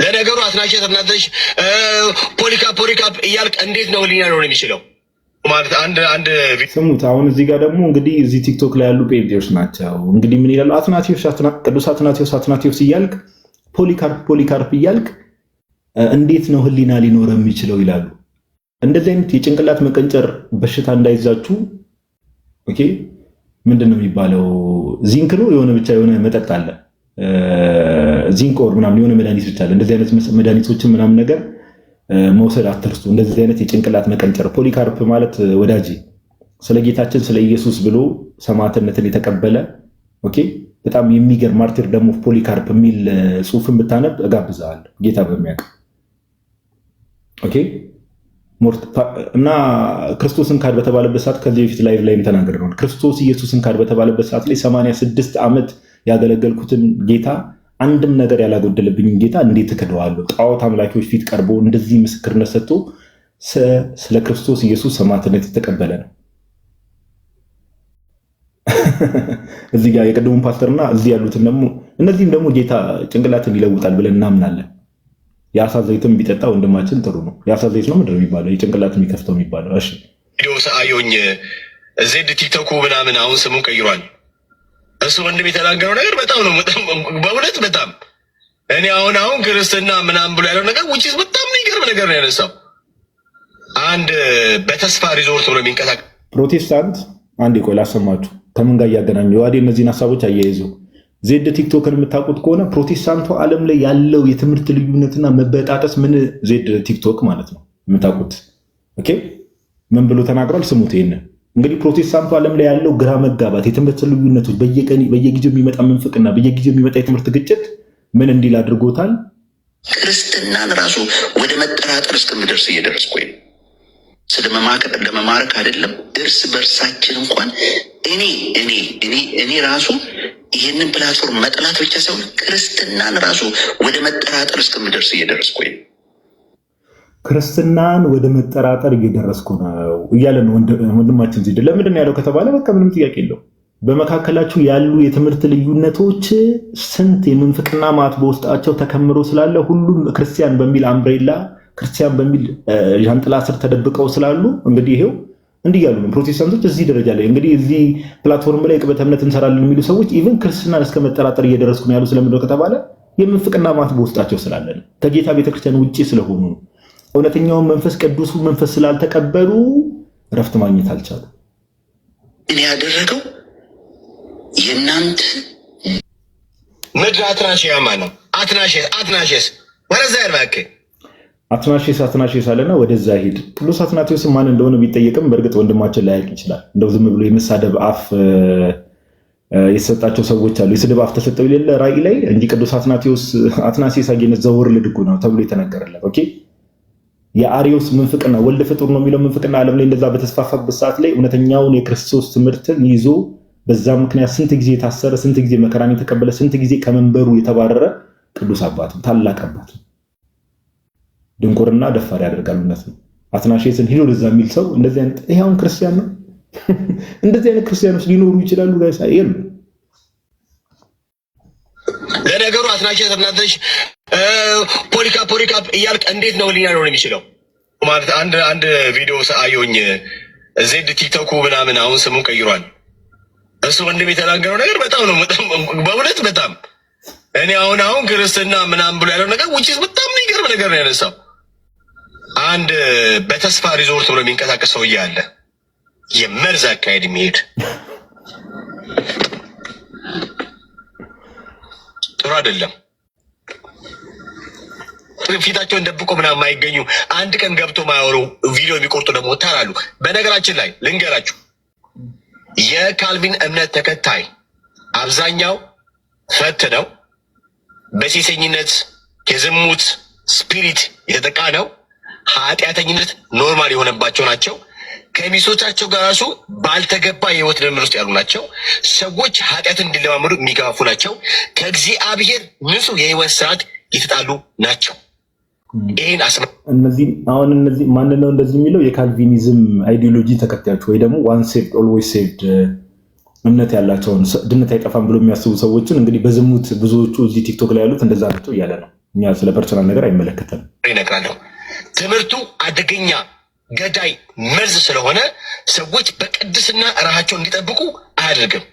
ለነገሩ አትናሼስ እናደሽ ፖሊካፕ እያልክ እንዴት ነው ሊና ነው የሚችለው ማለት አንድ ስሙት። አሁን እዚህ ጋር ደግሞ እንግዲህ እዚህ ቲክቶክ ላይ ያሉ ጴንጤዎች ናቸው። እንግዲህ ምን ይላሉ? ቅዱስ አትናቴዎስ እያልክ ፖሊካርፕ እያልክ እንዴት ነው ህሊና ሊኖር የሚችለው ይላሉ። እንደዚህ አይነት የጭንቅላት መቀንጨር በሽታ እንዳይዛችሁ ኦኬ። ምንድን ነው የሚባለው? ዚንክ ነው የሆነ ብቻ የሆነ መጠጥ አለ፣ ዚንክ ኦር ምናምን የሆነ መድኃኒት ብቻ አለ። እንደዚህ አይነት መድኃኒቶችን ምናምን ነገር መውሰድ አትርሱ። እንደዚህ አይነት የጭንቅላት መቀንጨር። ፖሊካርፕ ማለት ወዳጅ ስለ ጌታችን ስለ ኢየሱስ ብሎ ሰማዕትነትን የተቀበለ ኦኬ፣ በጣም የሚገርም ማርቲር ደግሞ ፖሊካርፕ የሚል ጽሑፍን ብታነብ እጋብዝሃለሁ ጌታ በሚያውቅ ኦኬ። እና ክርስቶስን ካድ በተባለበት ሰዓት ከዚህ በፊት ላይቭ ላይም ተናግረናል። ክርስቶስ ኢየሱስን ካድ በተባለበት ሰዓት ላይ 86 ዓመት ያገለገልኩትን ጌታ አንድም ነገር ያላጎደለብኝ ጌታ እንዴት እክደዋለሁ? ጣዖት አምላኪዎች ፊት ቀርቦ እንደዚህ ምስክርነት ሰጥቶ ስለ ክርስቶስ ኢየሱስ ሰማዕትነት የተቀበለ ነው። እዚህ ጋር የቀደሙን ፓስተርና እዚህ ያሉትን ደግሞ እነዚህም ደግሞ ጌታ ጭንቅላትን ይለውጣል ብለን እናምናለን። የአሳ ዘይትም ቢጠጣ ወንድማችን ጥሩ ነው። የአሳ ዘይት ነው ምንድን ነው የሚባለው? የጭንቅላት የሚከፍተው የሚባለው። እሺ ቪዲዮ ሰአዮኝ ዜድ ቲክቶኩ ምናምን አሁን ስሙን ቀይሯል። እሱ ወንድም የተናገረው ነገር በጣም ነው በእውነት በጣም እኔ አሁን ክርስትና ምናምን ብሎ ያለው ነገር ውጭ በጣም የሚገርም ነገር ነው ያነሳው። አንድ በተስፋ ሪዞርት ብሎ የሚንቀሳቀስ ፕሮቴስታንት አንድ ቆይ ላሰማችሁ ከምን ጋር እያገናኙ ዋዴ እነዚህን ሀሳቦች አያይዙ ዜድ ቲክቶክን የምታውቁት ከሆነ ፕሮቴስታንቱ ዓለም ላይ ያለው የትምህርት ልዩነትና መበጣጠስ ምን ዜድ ቲክቶክ ማለት ነው የምታውቁት ኦኬ ምን ብሎ ተናግሯል ስሙት ይሄንን እንግዲህ ፕሮቴስታንቱ ዓለም ላይ ያለው ግራ መጋባት የትምህርት ልዩነቶች በየጊዜው የሚመጣ መንፍቅና በየጊዜው የሚመጣ የትምህርት ግጭት ምን እንዲል አድርጎታል ክርስትናን ራሱ ወደ መጠራጠር እስከምደርስ እየደረስኩ ወይ ለመማረክ አይደለም እርስ በርሳችን እንኳን እኔ ራሱ ይህንን ፕላትፎርም መጥላት ብቻ ሳይሆን ክርስትናን ራሱ ወደ መጠራጠር እስከምደርስ እየደረስኩ ወይ ክርስትናን ወደ መጠራጠር እየደረስኩ ነው እያለ ነው ወንድማችን ዜድ ለምንድን ነው ያለው ከተባለ በቃ ምንም ጥያቄ የለው በመካከላችሁ ያሉ የትምህርት ልዩነቶች ስንት የምንፍቅና ማት በውስጣቸው ተከምሮ ስላለ ሁሉም ክርስቲያን በሚል አምብሬላ ክርስቲያን በሚል ዣንጥላ ስር ተደብቀው ስላሉ እንግዲህ ይሄው እንዲህ ያሉ ነው ፕሮቴስታንቶች እዚህ ደረጃ ላይ እንግዲህ እዚህ ፕላትፎርም ላይ ቅበተ እምነት እንሰራለን የሚሉ ሰዎች ኢቭን ክርስትናን እስከ መጠራጠር እየደረስኩ ነው ያሉ ስለምንድነው ከተባለ የምንፍቅና ማት በውስጣቸው ስላለ ነው ከጌታ ቤተክርስቲያን ውጪ ስለሆኑ ነው እውነተኛውን መንፈስ ቅዱሱ መንፈስ ስላልተቀበሉ ረፍት ማግኘት አልቻሉ እኔ ያደረገው የናንተ ምድር አትናሽያ ማነው አትናሽስ ወደዛ ያርባከ አትናሽስ አለና ወደዛ ሄድ ቅዱስ አትናቴዎስ ማን እንደሆነ ቢጠየቅም በእርግጥ ወንድማችን ላያውቅ ይችላል እንደው ዝም ብሎ የመሳደብ አፍ የሰጣቸው ሰዎች አሉ የስድብ አፍ ተሰጠው ይለለ ራእይ ላይ እንጂ ቅዱስ አትናቴዎስ አገኘት ዘወር ልድጉ ነው ተብሎ የተነገረለት ኦኬ የአሪዮስ ምንፍቅና ወልድ ፍጡር ነው የሚለው ምንፍቅና ዓለም ላይ እንደዛ በተስፋፋበት ሰዓት ላይ እውነተኛውን የክርስቶስ ትምህርትን ይዞ በዛ ምክንያት ስንት ጊዜ የታሰረ ስንት ጊዜ መከራን የተቀበለ ስንት ጊዜ ከመንበሩ የተባረረ ቅዱስ አባት ታላቅ አባት ድንቁርና ደፋር ያደርጋል እውነት ነው አትናሽስን ሄዶ ለዛ የሚል ሰው እንደዚህ አይነት ይሄውን ክርስቲያን ነው እንደዚህ አይነት ክርስቲያኖች ሊኖሩ ይችላሉ ጋይስ አይደል ለነገሩ አትናሽስ እናንተሽ ፖሊካ እያልክ እንዴት ነው ሊኖር የሚችለው ማለት አንድ ቪዲዮ አየሁኝ ዜድ ቲክቶክ ምናምን አሁን ስሙን ቀይሯል እሱ ወንድም የተናገረው ነገር በጣም ነው በእውነት በጣም እኔ አሁን ክርስትና ምናምን ብሎ ያለው ነገር ውጪ በጣም የሚገርም ነገር ነው ያነሳው አንድ በተስፋ ሪዞርት ብሎ የሚንቀሳቀስ ሰውዬ አለ የመርዝ አካሄድ የሚሄድ ጥሩ አይደለም ፊታቸውን ደብቆ ምናምን የማይገኙ አንድ ቀን ገብቶ ማያወሩ ቪዲዮ የሚቆርጡ ደግሞ ታላሉ በነገራችን ላይ ልንገራችሁ የካልቪን እምነት ተከታይ አብዛኛው ፈት ነው በሴሰኝነት የዝሙት ስፒሪት የተጠቃ ነው ኃጢአተኝነት ኖርማል የሆነባቸው ናቸው ከሚስቶቻቸው ጋር ራሱ ባልተገባ የህይወት ልምምድ ውስጥ ያሉ ናቸው ሰዎች ኃጢአትን እንዲለማመዱ የሚገፋፉ ናቸው ከእግዚአብሔር ንጹህ የህይወት ስርዓት የተጣሉ ናቸው ይሄን እነዚህ ማን ነው እንደዚህ የሚለው የካልቪኒዝም አይዲዮሎጂ ተከታዮች ወይ ደግሞ ዋን ሴቭድ ኦልዌይስ ሴቭድ እምነት ያላቸውን ድነት አይጠፋም ብሎ የሚያስቡ ሰዎችን እንግዲህ በዝሙት ብዙዎቹ እዚህ ቲክቶክ ላይ ያሉት እንደዛ ናቸው እያለ ነው እኛ ስለ ፐርሰናል ነገር አይመለከተንም ይነግራለሁ ትምህርቱ አደገኛ ገዳይ መርዝ ስለሆነ ሰዎች በቅድስና ራሳቸውን እንዲጠብቁ አያደርግም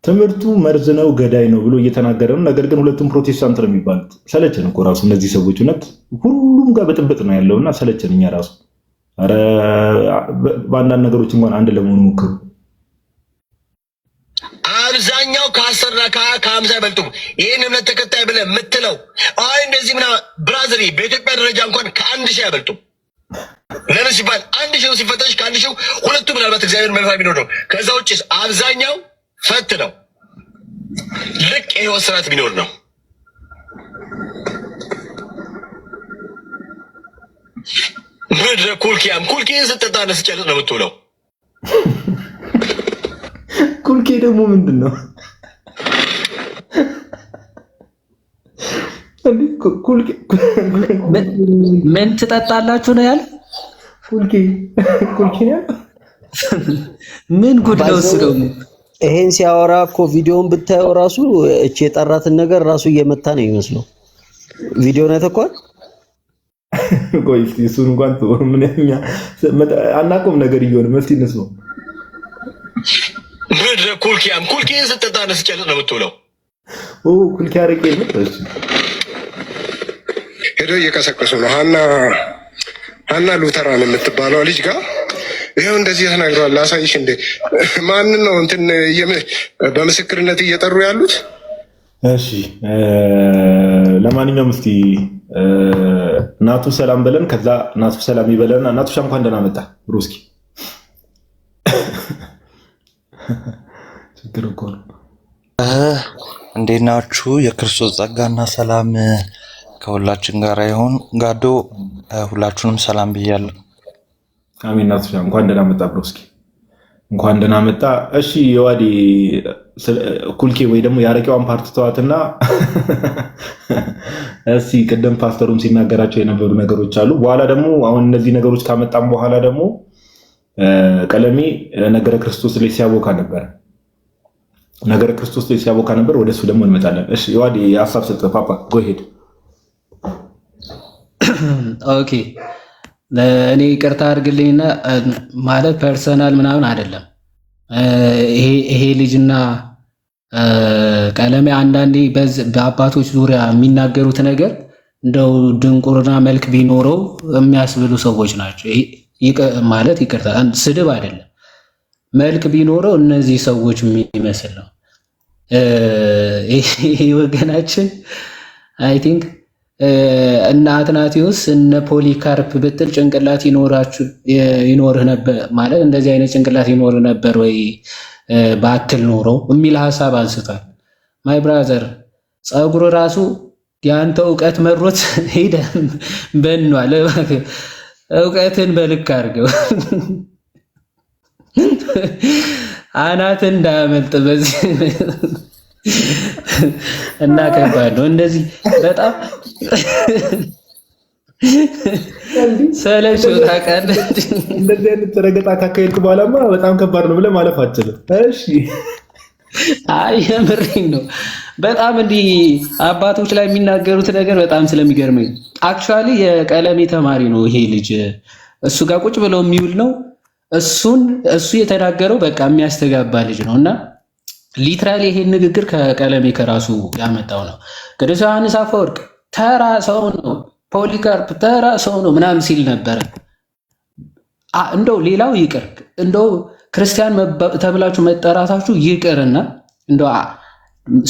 ትምህርቱ መርዝ ነው ገዳይ ነው ብሎ እየተናገረ ነው ነገር ግን ሁለቱም ፕሮቴስታንት ነው የሚባሉት ሰለቸን እኮ ራሱ እነዚህ ሰዎች እውነት ሁሉም ጋር በጥብጥ ነው ያለውና ሰለቸን እኛ ራሱ ኧረ በአንዳንድ ነገሮች እንኳን አንድ ለመሆኑ ሞክሩ አብዛኛው ከ10 ከ50 አይበልጡም ይህን እምነት ተከታይ ብለህ የምትለው እንደዚህ ምናምን ብራዘሪ በኢትዮጵያ ደረጃ እንኳን ከ1000 አይበልጡም ለምን ሲባል 1000 ሲፈተሽ ከ1000 ሁለቱ ምናልባት እግዚአብሔር መልካም ቢኖር ነው ከዛ ውጭ አብዛኛው ፈት ነው ልቅ የህይወት ስርዓት ቢኖር ነው ምድረ ኩልኪን ስጠጣ ነስጨልጥ ነው የምትውለው ኩልኬ ደግሞ ምንድን ነው ምን ትጠጣላችሁ ነው ያለ ኩልኬ ምን ጉድ ነው እሱ ደግሞ ይሄን ሲያወራ እኮ ቪዲዮውን ብታየው ራሱ እቺ የጠራትን ነገር ራሱ እየመታ ነው የሚመስለው ቪዲዮውን አይተኳል ቆይ እስቲ እሱን እንኳን ምንኛ አናቆም ነገር ይሆን መስቲ ነው ምድረ ኩልኪን ስጠጣ ነስጨልጥ ነው የምትውለው ኩልኪ አረቄ ነው እሺ ሄዶ እየቀሰቀሱ ነው አና ሉተራን የምትባለው ልጅ ጋር ይኸው እንደዚህ ተናግረዋል። ላሳይሽ እንዴ ማንን ነው እንትን በምስክርነት እየጠሩ ያሉት? እሺ ለማንኛውም እስቲ እናቱ ሰላም በለን፣ ከዛ እናቱ ሰላም ይበለን። እናቱ እንኳን ደህና መጣ ብሩስኪ። ችግር እኮ ነው። እንዴት ናችሁ? የክርስቶስ ጸጋና ሰላም ከሁላችን ጋር ይሁን። ጋዶ ሁላችሁንም ሰላም ብያለሁ። አሜን። እናቱ እንኳን ደህና መጣ ብሩስኪ፣ እንኳን ደህና መጣ። እሺ የዋዲ ኩልኬ ወይ ደግሞ የአረቂዋን ፓርት ተዋትና እስኪ ቅድም ፓስተሩም ሲናገራቸው የነበሩ ነገሮች አሉ። በኋላ ደግሞ አሁን እነዚህ ነገሮች ካመጣም በኋላ ደግሞ ቀለሜ ነገረ ክርስቶስ ላይ ሲያቦካ ነበር። ነገረ ክርስቶስ ላይ ሲያቦካ ነበር። ወደሱ ደግሞ እንመጣለን። እሺ የዋዲ ሀሳብ ሰጠ ፓፓ ጎ ሄድ። ኦኬ ለእኔ ይቅርታ አድርግልኝና ማለት ፐርሰናል ምናምን አይደለም። ይሄ ልጅና ቀለሜ አንዳንዴ በአባቶች ዙሪያ የሚናገሩት ነገር እንደው ድንቁርና መልክ ቢኖረው የሚያስብሉ ሰዎች ናቸው። ማለት ይቅርታ ስድብ አይደለም፣ መልክ ቢኖረው እነዚህ ሰዎች የሚመስል ነው። ይሄ ወገናችን አይ ቲንክ እነ አትናቴዎስ እነ ፖሊካርፕ ብትል ጭንቅላት ይኖርህ ነበር ማለት እንደዚህ አይነት ጭንቅላት ይኖርህ ነበር ወይ ባትል ኖሮ የሚል ሀሳብ አንስቷል። ማይ ብራዘር ፀጉር ራሱ የአንተ እውቀት መሮት ሄደ በኗል። እውቀትን በልክ አድርገው አናት እንዳያመልጥ በዚህ እና ከባድ ነው። እንደዚህ በጣም ሰለሽ ታውቃለህ። እንደዚህ አይነት ረገጣ ካካሄድክ በኋላማ በጣም ከባድ ነው ብለህ ማለፍ አትችልም። እሺ አይ የምሬን ነው። በጣም እንዲህ አባቶች ላይ የሚናገሩት ነገር በጣም ስለሚገርመኝ አክቹዋሊ የቀለሜ ተማሪ ነው ይሄ ልጅ። እሱ ጋር ቁጭ ብለው የሚውል ነው። እሱ የተናገረው በቃ የሚያስተጋባ ልጅ ነው እና ሊትራሊ ይሄን ንግግር ከቀለሜ ከራሱ ያመጣው ነው። ቅዱስ ዮሐንስ አፈወርቅ ተራ ሰው ነው፣ ፖሊካርፕ ተራ ሰው ነው ምናምን ሲል ነበረ። እንደው ሌላው ይቅር፣ እንደው ክርስቲያን ተብላችሁ መጠራታችሁ ይቅርና እንደው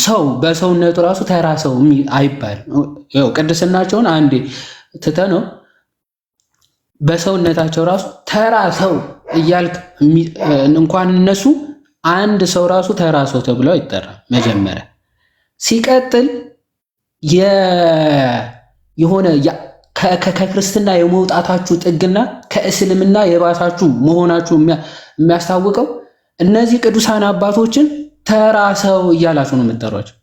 ሰው በሰውነቱ ራሱ ተራ ሰው አይባልም። ያው ቅድስናቸውን አንዴ ትተነው በሰውነታቸው ራሱ ተራ ሰው እያልክ እንኳን እነሱ አንድ ሰው ራሱ ተራ ሰው ተብሎ አይጠራም። መጀመሪያ ሲቀጥል የሆነ ከክርስትና የመውጣታችሁ ጥግና ከእስልምና የባሳችሁ መሆናችሁ የሚያስታውቀው እነዚህ ቅዱሳን አባቶችን ተራ ሰው እያላችሁ ነው የምትጠሯቸው።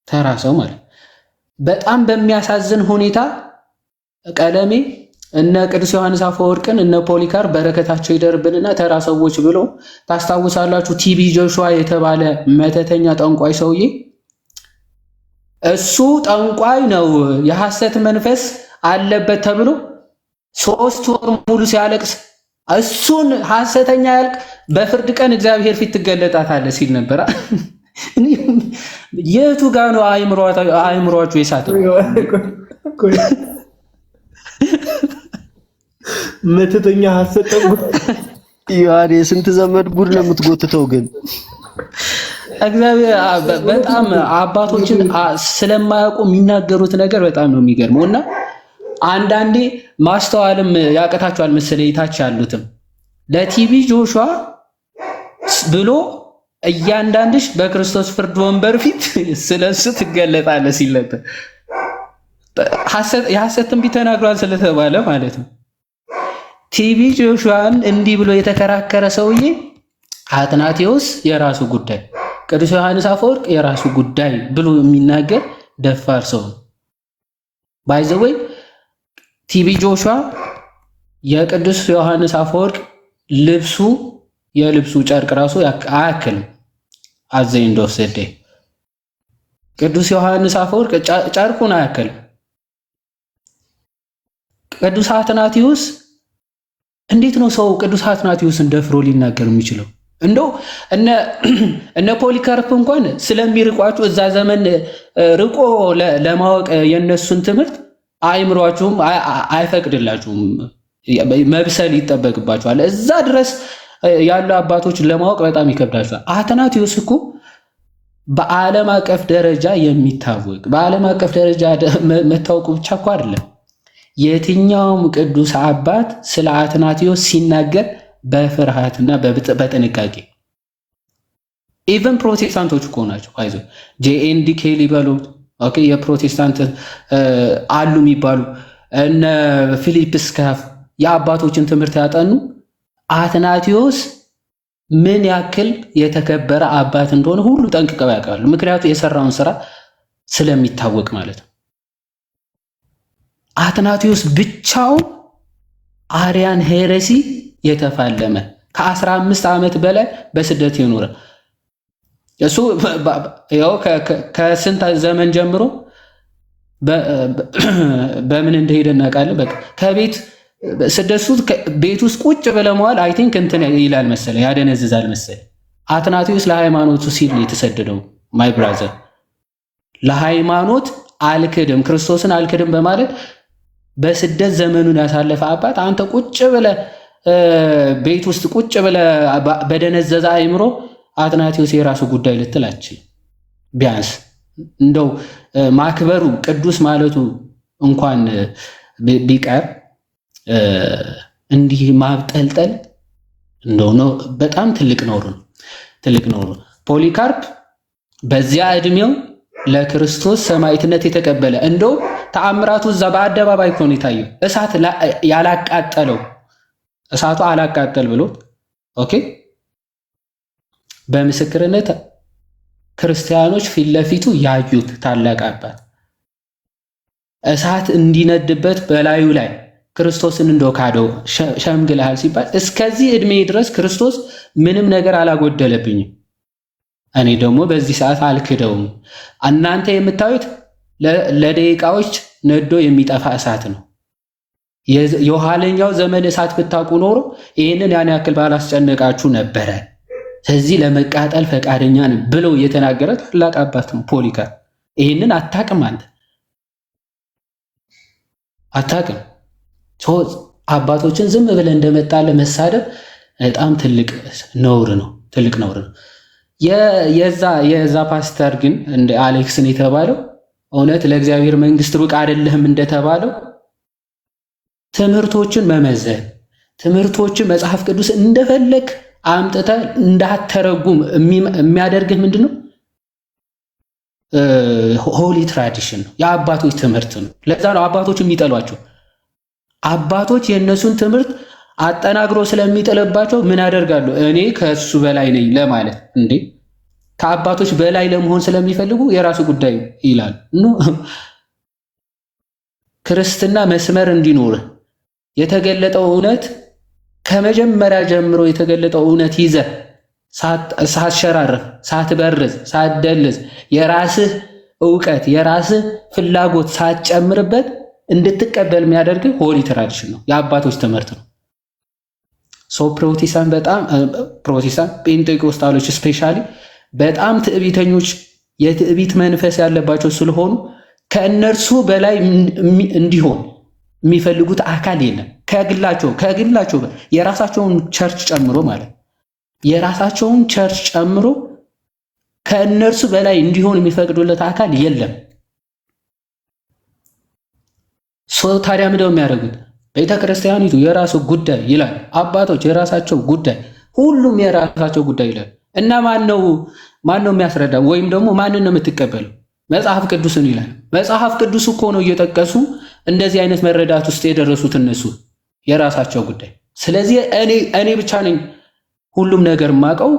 ተራ ሰው ማለት በጣም በሚያሳዝን ሁኔታ ቀለሜ እነ ቅዱስ ዮሐንስ አፈወርቅን እነ ፖሊካር በረከታቸው ይደርብንና ተራ ሰዎች ብሎ ታስታውሳላችሁ። ቲቢ ጆሹዋ የተባለ መተተኛ ጠንቋይ ሰውዬ እሱ ጠንቋይ ነው የሐሰት መንፈስ አለበት ተብሎ 3 ወር ሙሉ ሲያለቅስ እሱን ሐሰተኛ ያልቅ በፍርድ ቀን እግዚአብሔር ፊት ትገለጣታለህ ሲል ነበር። የቱ ጋር ነው አእምሯችሁ የሳተው? መተተኛ ሐሰት ያኔ ስንት ዘመድ ጉድ ነው የምትጎትተው ግን እግዚአብሔር በጣም አባቶችን ስለማያውቁ የሚናገሩት ነገር በጣም ነው የሚገርመው። እና አንዳንዴ ማስተዋልም ያቀታቸዋል መሰለኝ ታች ያሉትም ለቲቢ ጆሹዋ ብሎ እያንዳንድሽ በክርስቶስ ፍርድ ወንበር ፊት ስለሱ ትገለጣለህ ሲል ነበር። የሐሰት ትንቢት ተናግሯል ስለተባለ ማለት ነው። ቲቢ ጆሹዋን እንዲህ ብሎ የተከራከረ ሰውዬ አትናቴዎስ የራሱ ጉዳይ፣ ቅዱስ ዮሐንስ አፈወርቅ የራሱ ጉዳይ ብሎ የሚናገር ደፋር ሰው ነው። ባይ ዘ ወይ ቲቢ ጆሹዋ የቅዱስ ዮሐንስ አፈወርቅ የልብሱ ጨርቅ ራሱ አያክልም። አዘኝ እንደወሰደ ቅዱስ ዮሐንስ አፈወርቅ ጨርቁን አያክልም። ቅዱስ አትናቴዎስ እንዴት ነው ሰው ቅዱስ አትናቴዎስን ደፍሮ ሊናገር የሚችለው? እንደው እነ ፖሊካርፕ እንኳን ስለሚርቋቸው እዛ ዘመን ርቆ ለማወቅ የነሱን ትምህርት አእምሯችሁም አይፈቅድላችሁም። መብሰል ይጠበቅባችኋል። እዛ ድረስ ያሉ አባቶች ለማወቅ በጣም ይከብዳችኋል። አትናቴዎስ እኮ በዓለም አቀፍ ደረጃ የሚታወቅ በዓለም አቀፍ ደረጃ መታወቁ ብቻ እኮ አይደለም። የትኛውም ቅዱስ አባት ስለ አትናቴዎስ ሲናገር በፍርሃትና በጥንቃቄ ኢቨን ፕሮቴስታንቶች እኮ ናቸው። አይዞ ጄኤንዲኬ ሊበሉት ኦኬ፣ የፕሮቴስታንት አሉ የሚባሉ እነ ፊሊፕ ስካፍ የአባቶችን ትምህርት ያጠኑ አትናቴዎስ ምን ያክል የተከበረ አባት እንደሆነ ሁሉ ጠንቅቀው ያውቃሉ። ምክንያቱም የሰራውን ስራ ስለሚታወቅ ማለት ነው። አትናቴዎስ ብቻው አርያን ሄሬሲ የተፋለመ ከ15 ዓመት በላይ በስደት የኖረ እሱ ያው ከስንት ዘመን ጀምሮ በምን እንደሄደ እናውቃለን። በቃ ከቤት ስደሱ ቤት ውስጥ ቁጭ ብለመዋል። አይ ቲንክ እንትን ይላል መሰለ ያደነዝዛል መሰለ። አትናቴዎስ ለሃይማኖቱ ሲል የተሰደደው ማይ ብራዘር፣ ለሃይማኖት አልክድም ክርስቶስን አልክድም በማለት በስደት ዘመኑን ያሳለፈ አባት አንተ ቁጭ ብለ ቤት ውስጥ ቁጭ ብለ በደነዘዘ አይምሮ አትናቴዎስ የራሱ ጉዳይ ልትል አትችልም። ቢያንስ እንደው ማክበሩ ቅዱስ ማለቱ እንኳን ቢቀር እንዲህ ማብጠልጠል እንደው በጣም ትልቅ ነውር ነው። ትልቅ ነውር። ፖሊካርፕ በዚያ እድሜው ለክርስቶስ ሰማዕትነት የተቀበለ እንደው ተአምራቱ እዛ በአደባባይ እኮ ነው የታየው። እሳት ያላቃጠለው እሳቱ አላቃጠል ብሎ ኦኬ፣ በምስክርነት ክርስቲያኖች ፊት ለፊቱ ያዩት ታላቅ አባት እሳት እንዲነድበት በላዩ ላይ ክርስቶስን እንደው ካደው ሸምግልሃል ሲባል እስከዚህ እድሜ ድረስ ክርስቶስ ምንም ነገር አላጎደለብኝም፣ እኔ ደግሞ በዚህ ሰዓት አልክደውም። እናንተ የምታዩት ለደቂቃዎች ነዶ የሚጠፋ እሳት ነው። የኋለኛው ዘመን እሳት ብታውቁ ኖሮ ይህንን ያን ያክል ባላስጨነቃችሁ ነበረ። ስለዚህ ለመቃጠል ፈቃደኛ ነን ብሎ የተናገረ ታላቅ አባት ነው ፖሊካርፕ። ይህንን አታቅም አንተ አታቅም። አባቶችን ዝም ብለህ እንደመጣለ መሳደብ በጣም ትልቅ ነውር ነው። ትልቅ ነውር ነው። የዛ ፓስተር ግን እንደ አሌክስን የተባለው እውነት ለእግዚአብሔር መንግስት ሩቅ አይደለህም እንደተባለው ትምህርቶችን መመዘን ትምህርቶችን መጽሐፍ ቅዱስ እንደፈለግ አምጥተህ እንዳተረጉም የሚያደርግህ ምንድነው? ሆሊ ትራዲሽን ነው፣ የአባቶች ትምህርት ነው። ለዛ ነው አባቶች የሚጠሏቸው። አባቶች የእነሱን ትምህርት አጠናግሮ ስለሚጥልባቸው ምን ያደርጋሉ? እኔ ከሱ በላይ ነኝ ለማለት እንዴ ከአባቶች በላይ ለመሆን ስለሚፈልጉ የራሱ ጉዳይ ይላል። ክርስትና መስመር እንዲኖር የተገለጠው እውነት ከመጀመሪያ ጀምሮ የተገለጠው እውነት ይዘህ ሳትሸራረፍ፣ ሳትበርዝ፣ ሳትደልዝ የራስህ ዕውቀት የራስህ ፍላጎት ሳትጨምርበት እንድትቀበል የሚያደርግ ሆሊ ትራዲሽን ነው፣ የአባቶች ትምህርት ነው። ፕሮቴስታንት ጴንጤቆስታሎች ስፔሻሊ በጣም ትዕቢተኞች የትዕቢት መንፈስ ያለባቸው ስለሆኑ ከእነርሱ በላይ እንዲሆን የሚፈልጉት አካል የለም። ከግላቸው የራሳቸውን ቸርች ጨምሮ ማለት የራሳቸውን ቸርች ጨምሮ ከእነርሱ በላይ እንዲሆን የሚፈቅዱለት አካል የለም። ታዲያ ምንድነው የሚያደርጉት? ቤተ ክርስቲያኒቱ የራሱ ጉዳይ ይላል፣ አባቶች የራሳቸው ጉዳይ፣ ሁሉም የራሳቸው ጉዳይ ይላል። እና ማን ነው የሚያስረዳ? ወይም ደግሞ ማንን ነው የምትቀበለው? መጽሐፍ ቅዱስን ይላል። መጽሐፍ ቅዱስ እኮ ነው እየጠቀሱ እንደዚህ አይነት መረዳት ውስጥ የደረሱት እነሱ የራሳቸው ጉዳይ። ስለዚህ እኔ ብቻ ነኝ ሁሉም ነገር ማቀው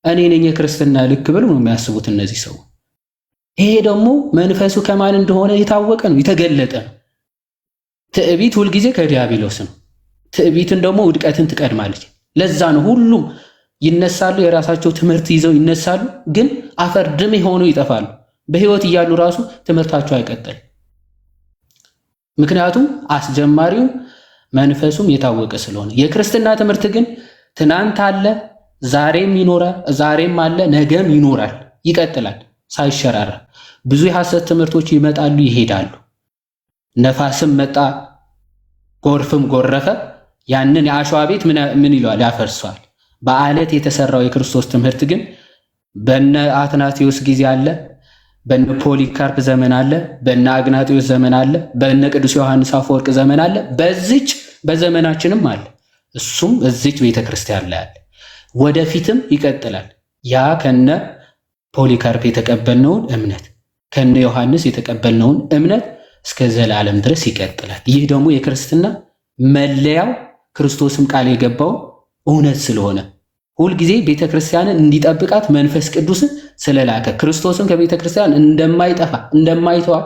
እኔ ነኝ የክርስትና ልክ ብለው ነው የሚያስቡት እነዚህ ሰው። ይሄ ደግሞ መንፈሱ ከማን እንደሆነ የታወቀ ነው፣ የተገለጠ ነው። ትዕቢት ሁልጊዜ ከዲያብሎስ ነው። ትዕቢትን ደግሞ ውድቀትን ትቀድማለች። ለዛ ነው ሁሉም ይነሳሉ፣ የራሳቸው ትምህርት ይዘው ይነሳሉ፣ ግን አፈር ድሜ ሆነው ይጠፋሉ። በህይወት እያሉ ራሱ ትምህርታቸው አይቀጥልም። ምክንያቱም አስጀማሪው መንፈሱም የታወቀ ስለሆነ። የክርስትና ትምህርት ግን ትናንት አለ፣ ዛሬም አለ፣ ነገም ይኖራል፣ ይቀጥላል ሳይሸራረፍ። ብዙ የሐሰት ትምህርቶች ይመጣሉ፣ ይሄዳሉ። ነፋስም መጣ ጎርፍም ጎረፈ ያንን የአሸዋ ቤት ምን ይለዋል? ያፈርሰዋል። በአለት የተሰራው የክርስቶስ ትምህርት ግን በነ አትናቴዎስ ጊዜ አለ፣ በነ ፖሊካርፕ ዘመን አለ፣ በነ አግናጤዎስ ዘመን አለ፣ በነ ቅዱስ ዮሐንስ አፈወርቅ ዘመን አለ፣ በዚች በዘመናችንም አለ። እሱም እዚች ቤተክርስቲያን ላይ አለ። ወደፊትም ይቀጥላል። ያ ከነ ፖሊካርፕ የተቀበልነውን እምነት ከነ ዮሐንስ የተቀበልነውን እምነት እስከ ዘላለም ድረስ ይቀጥላል። ይህ ደግሞ የክርስትና መለያው ክርስቶስም ቃል የገባው እውነት ስለሆነ ሁልጊዜ ቤተክርስቲያንን እንዲጠብቃት መንፈስ ቅዱስን ስለላከ ክርስቶስም ከቤተክርስቲያን እንደማይጠፋ እንደማይተዋ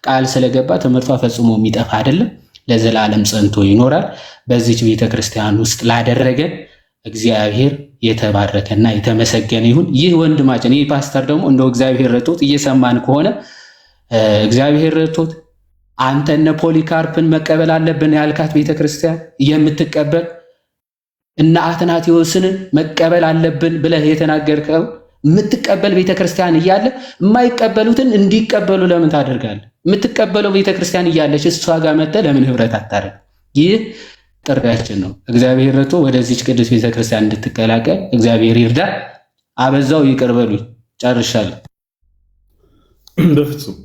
ቃል ስለገባ ትምህርቷ ፈጽሞ የሚጠፋ አይደለም፣ ለዘላለም ጸንቶ ይኖራል። በዚች ቤተክርስቲያን ውስጥ ላደረገን እግዚአብሔር የተባረከና የተመሰገነ ይሁን። ይህ ወንድማችን ይህ ፓስተር ደግሞ እንደው እግዚአብሔር ረድቶት እየሰማን ከሆነ እግዚአብሔር ረድቶት አንተ እነ ፖሊካርፕን መቀበል አለብን ያልካት ቤተክርስቲያን የምትቀበል እና አትናቴዎስን መቀበል አለብን ብለህ የተናገርከው የምትቀበል ቤተክርስቲያን እያለ የማይቀበሉትን እንዲቀበሉ ለምን ታደርጋለህ? የምትቀበለው ቤተክርስቲያን እያለች እሷ ጋር መጥተህ ለምን ህብረት አታደርግ? ይህ ጥሪያችን ነው። እግዚአብሔር ረድቶ ወደዚች ቅዱስ ቤተክርስቲያን እንድትቀላቀል እግዚአብሔር ይርዳ። አበዛው ይቅር በሉኝ። ጨርሻለሁ።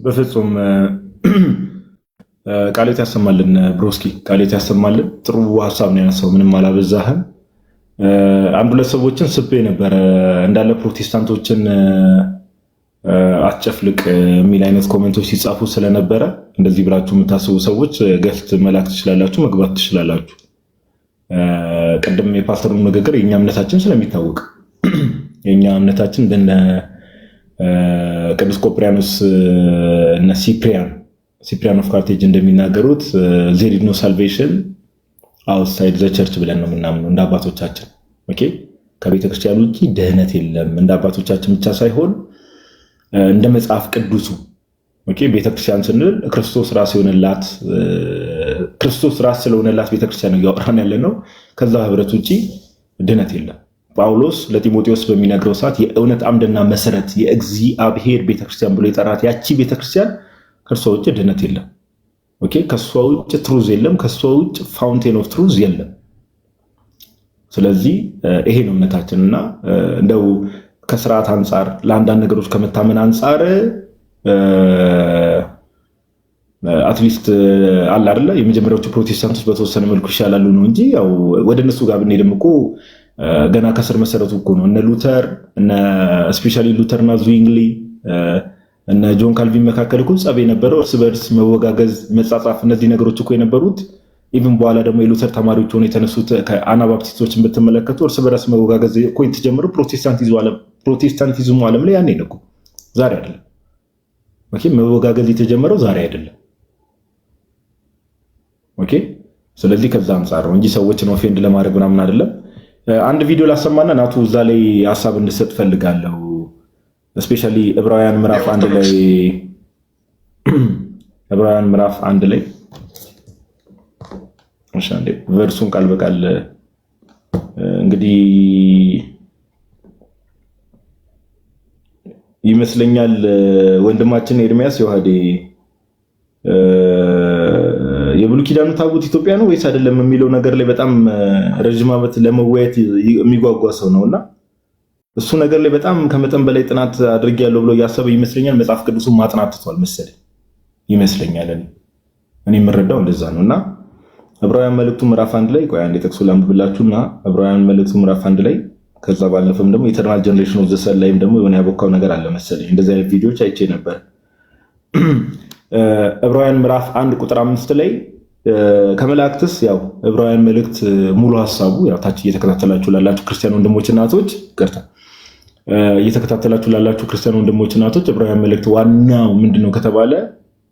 በፍጹም ቃሌት ያሰማልን ብሮስኪ፣ ቃሌት ያሰማልን። ጥሩ ሀሳብ ነው ያነሳው። ምንም አላበዛህም። አንድ ሁለት ሰዎችን ስቤ ነበረ እንዳለ ፕሮቴስታንቶችን አትጨፍልቅ የሚል አይነት ኮሜንቶች ሲጻፉ ስለነበረ እንደዚህ ብላችሁ የምታስቡ ሰዎች ገፍት መላክ ትችላላችሁ፣ መግባት ትችላላችሁ። ቅድም የፓስተሩ ንግግር የእኛ እምነታችን ስለሚታወቅ የእኛ እምነታችን እንደነ ቅዱስ ቆጵሪያኖስ እነ ሲፕሪያን ኦፍ ካርቴጅ እንደሚናገሩት ዜር ኢዝ ኖ ሳልቬሽን አውትሳይድ ዘ ቸርች ብለን ነው የምናምነው እንደ አባቶቻችን። ኦኬ፣ ከቤተክርስቲያን ውጭ ድህነት የለም እንደ አባቶቻችን ብቻ ሳይሆን እንደ መጽሐፍ ቅዱሱ። ኦኬ፣ ቤተክርስቲያን ስንል ክርስቶስ ራስ የሆነላት ክርስቶስ ራስ ስለሆነላት ቤተክርስቲያን እያወራን ያለ ነው። ከዛ ህብረት ውጭ ድህነት የለም። ጳውሎስ ለጢሞቴዎስ በሚነግረው ሰዓት የእውነት አምድና መሰረት የእግዚአብሔር ቤተክርስቲያን ብሎ የጠራት ያቺ ቤተክርስቲያን ከእርሷ ውጭ ድህነት የለም። ኦኬ፣ ከእሷ ውጭ ትሩዝ የለም። ከእሷ ውጭ ፋውንቴን ኦፍ ትሩዝ የለም። ስለዚህ ይሄ ነው እምነታችን እና እንደው ከስርዓት አንጻር ለአንዳንድ ነገሮች ከመታመን አንጻር አትሊስት አለ አይደለ የመጀመሪያዎቹ ፕሮቴስታንቶች በተወሰነ መልኩ ይሻላሉ ነው እንጂ ያው ወደ እነሱ ጋር ብንሄድም እኮ ገና ከስር መሰረቱ እኮ ነው። እነ ሉተር እነ ስፔሻሊ ሉተርና ዙዊንግሊ እነ ጆን ካልቪን መካከል እኮ ጸብ የነበረው እርስ በርስ መወጋገዝ፣ መጻጻፍ እነዚህ ነገሮች እኮ የነበሩት ኢቭን በኋላ ደግሞ የሉተር ተማሪዎች ሆነው የተነሱት ከአናባፕቲስቶችን ብትመለከቱ እርስ በርስ መወጋገዝ እኮ የተጀመረው ፕሮቴስታንቲዝሙ ዓለም ላይ ያኔ ነው እኮ ዛሬ አይደለም። ኦኬ፣ መወጋገዝ የተጀመረው ዛሬ አይደለም። ኦኬ፣ ስለዚህ ከዛ አንጻር ነው እንጂ ሰዎችን ኦፌንድ ለማድረግ ምናምን አይደለም። አንድ ቪዲዮ ላሰማና ናቱ እዛ ላይ ሀሳብ እንድሰጥ ፈልጋለሁ። ስፔሻሊ ዕብራውያን ምዕራፍ 1 ላይ ቨርሱን ቃል በቃል እንግዲህ ይመስለኛል ወንድማችን ኤርሚያስ ዮሐዴ የብሉይ ኪዳኑ ታቦት ኢትዮጵያ ነው ወይስ አይደለም የሚለው ነገር ላይ በጣም ረጅም ዓመት ለመወያየት የሚጓጓ ሰው ነውና እሱ ነገር ላይ በጣም ከመጠን በላይ ጥናት አድርጌያለሁ ብሎ ያሰበ ይመስለኛል። መጽሐፍ ቅዱስን ማጥናት ትቷል መሰለኝ ይመስለኛል። እኔ የምረዳው እንደዛ ነውና ዕብራውያን መልእክቱ ምዕራፍ 1 ላይ ቆይ አንዴ ጥቅሱ ላንብብላችሁና ዕብራውያን መልእክቱ ምዕራፍ 1 ላይ ከዛ ባለፈም ደግሞ ኢተርናል ጀነሬሽን ኦፍ ዘ ሰን ላይም ደግሞ የሆነ ያቦካው ነገር አለ መሰለኝ። እንደዚህ አይነት ቪዲዮዎች አይቼ ነበር። ዕብራውያን ምዕራፍ 1 ቁጥር 5 ላይ ከመላእክትስ ያው ዕብራውያን መልእክት ሙሉ ሐሳቡ ያው ታች እየተከታተላችሁ ላላችሁ ክርስቲያን ወንድሞች እናቶች ይቅርታ እየተከታተላችሁ ላላችሁ ክርስቲያን ወንድሞች እናቶች ዕብራውያን መልእክት ዋናው ምንድነው ከተባለ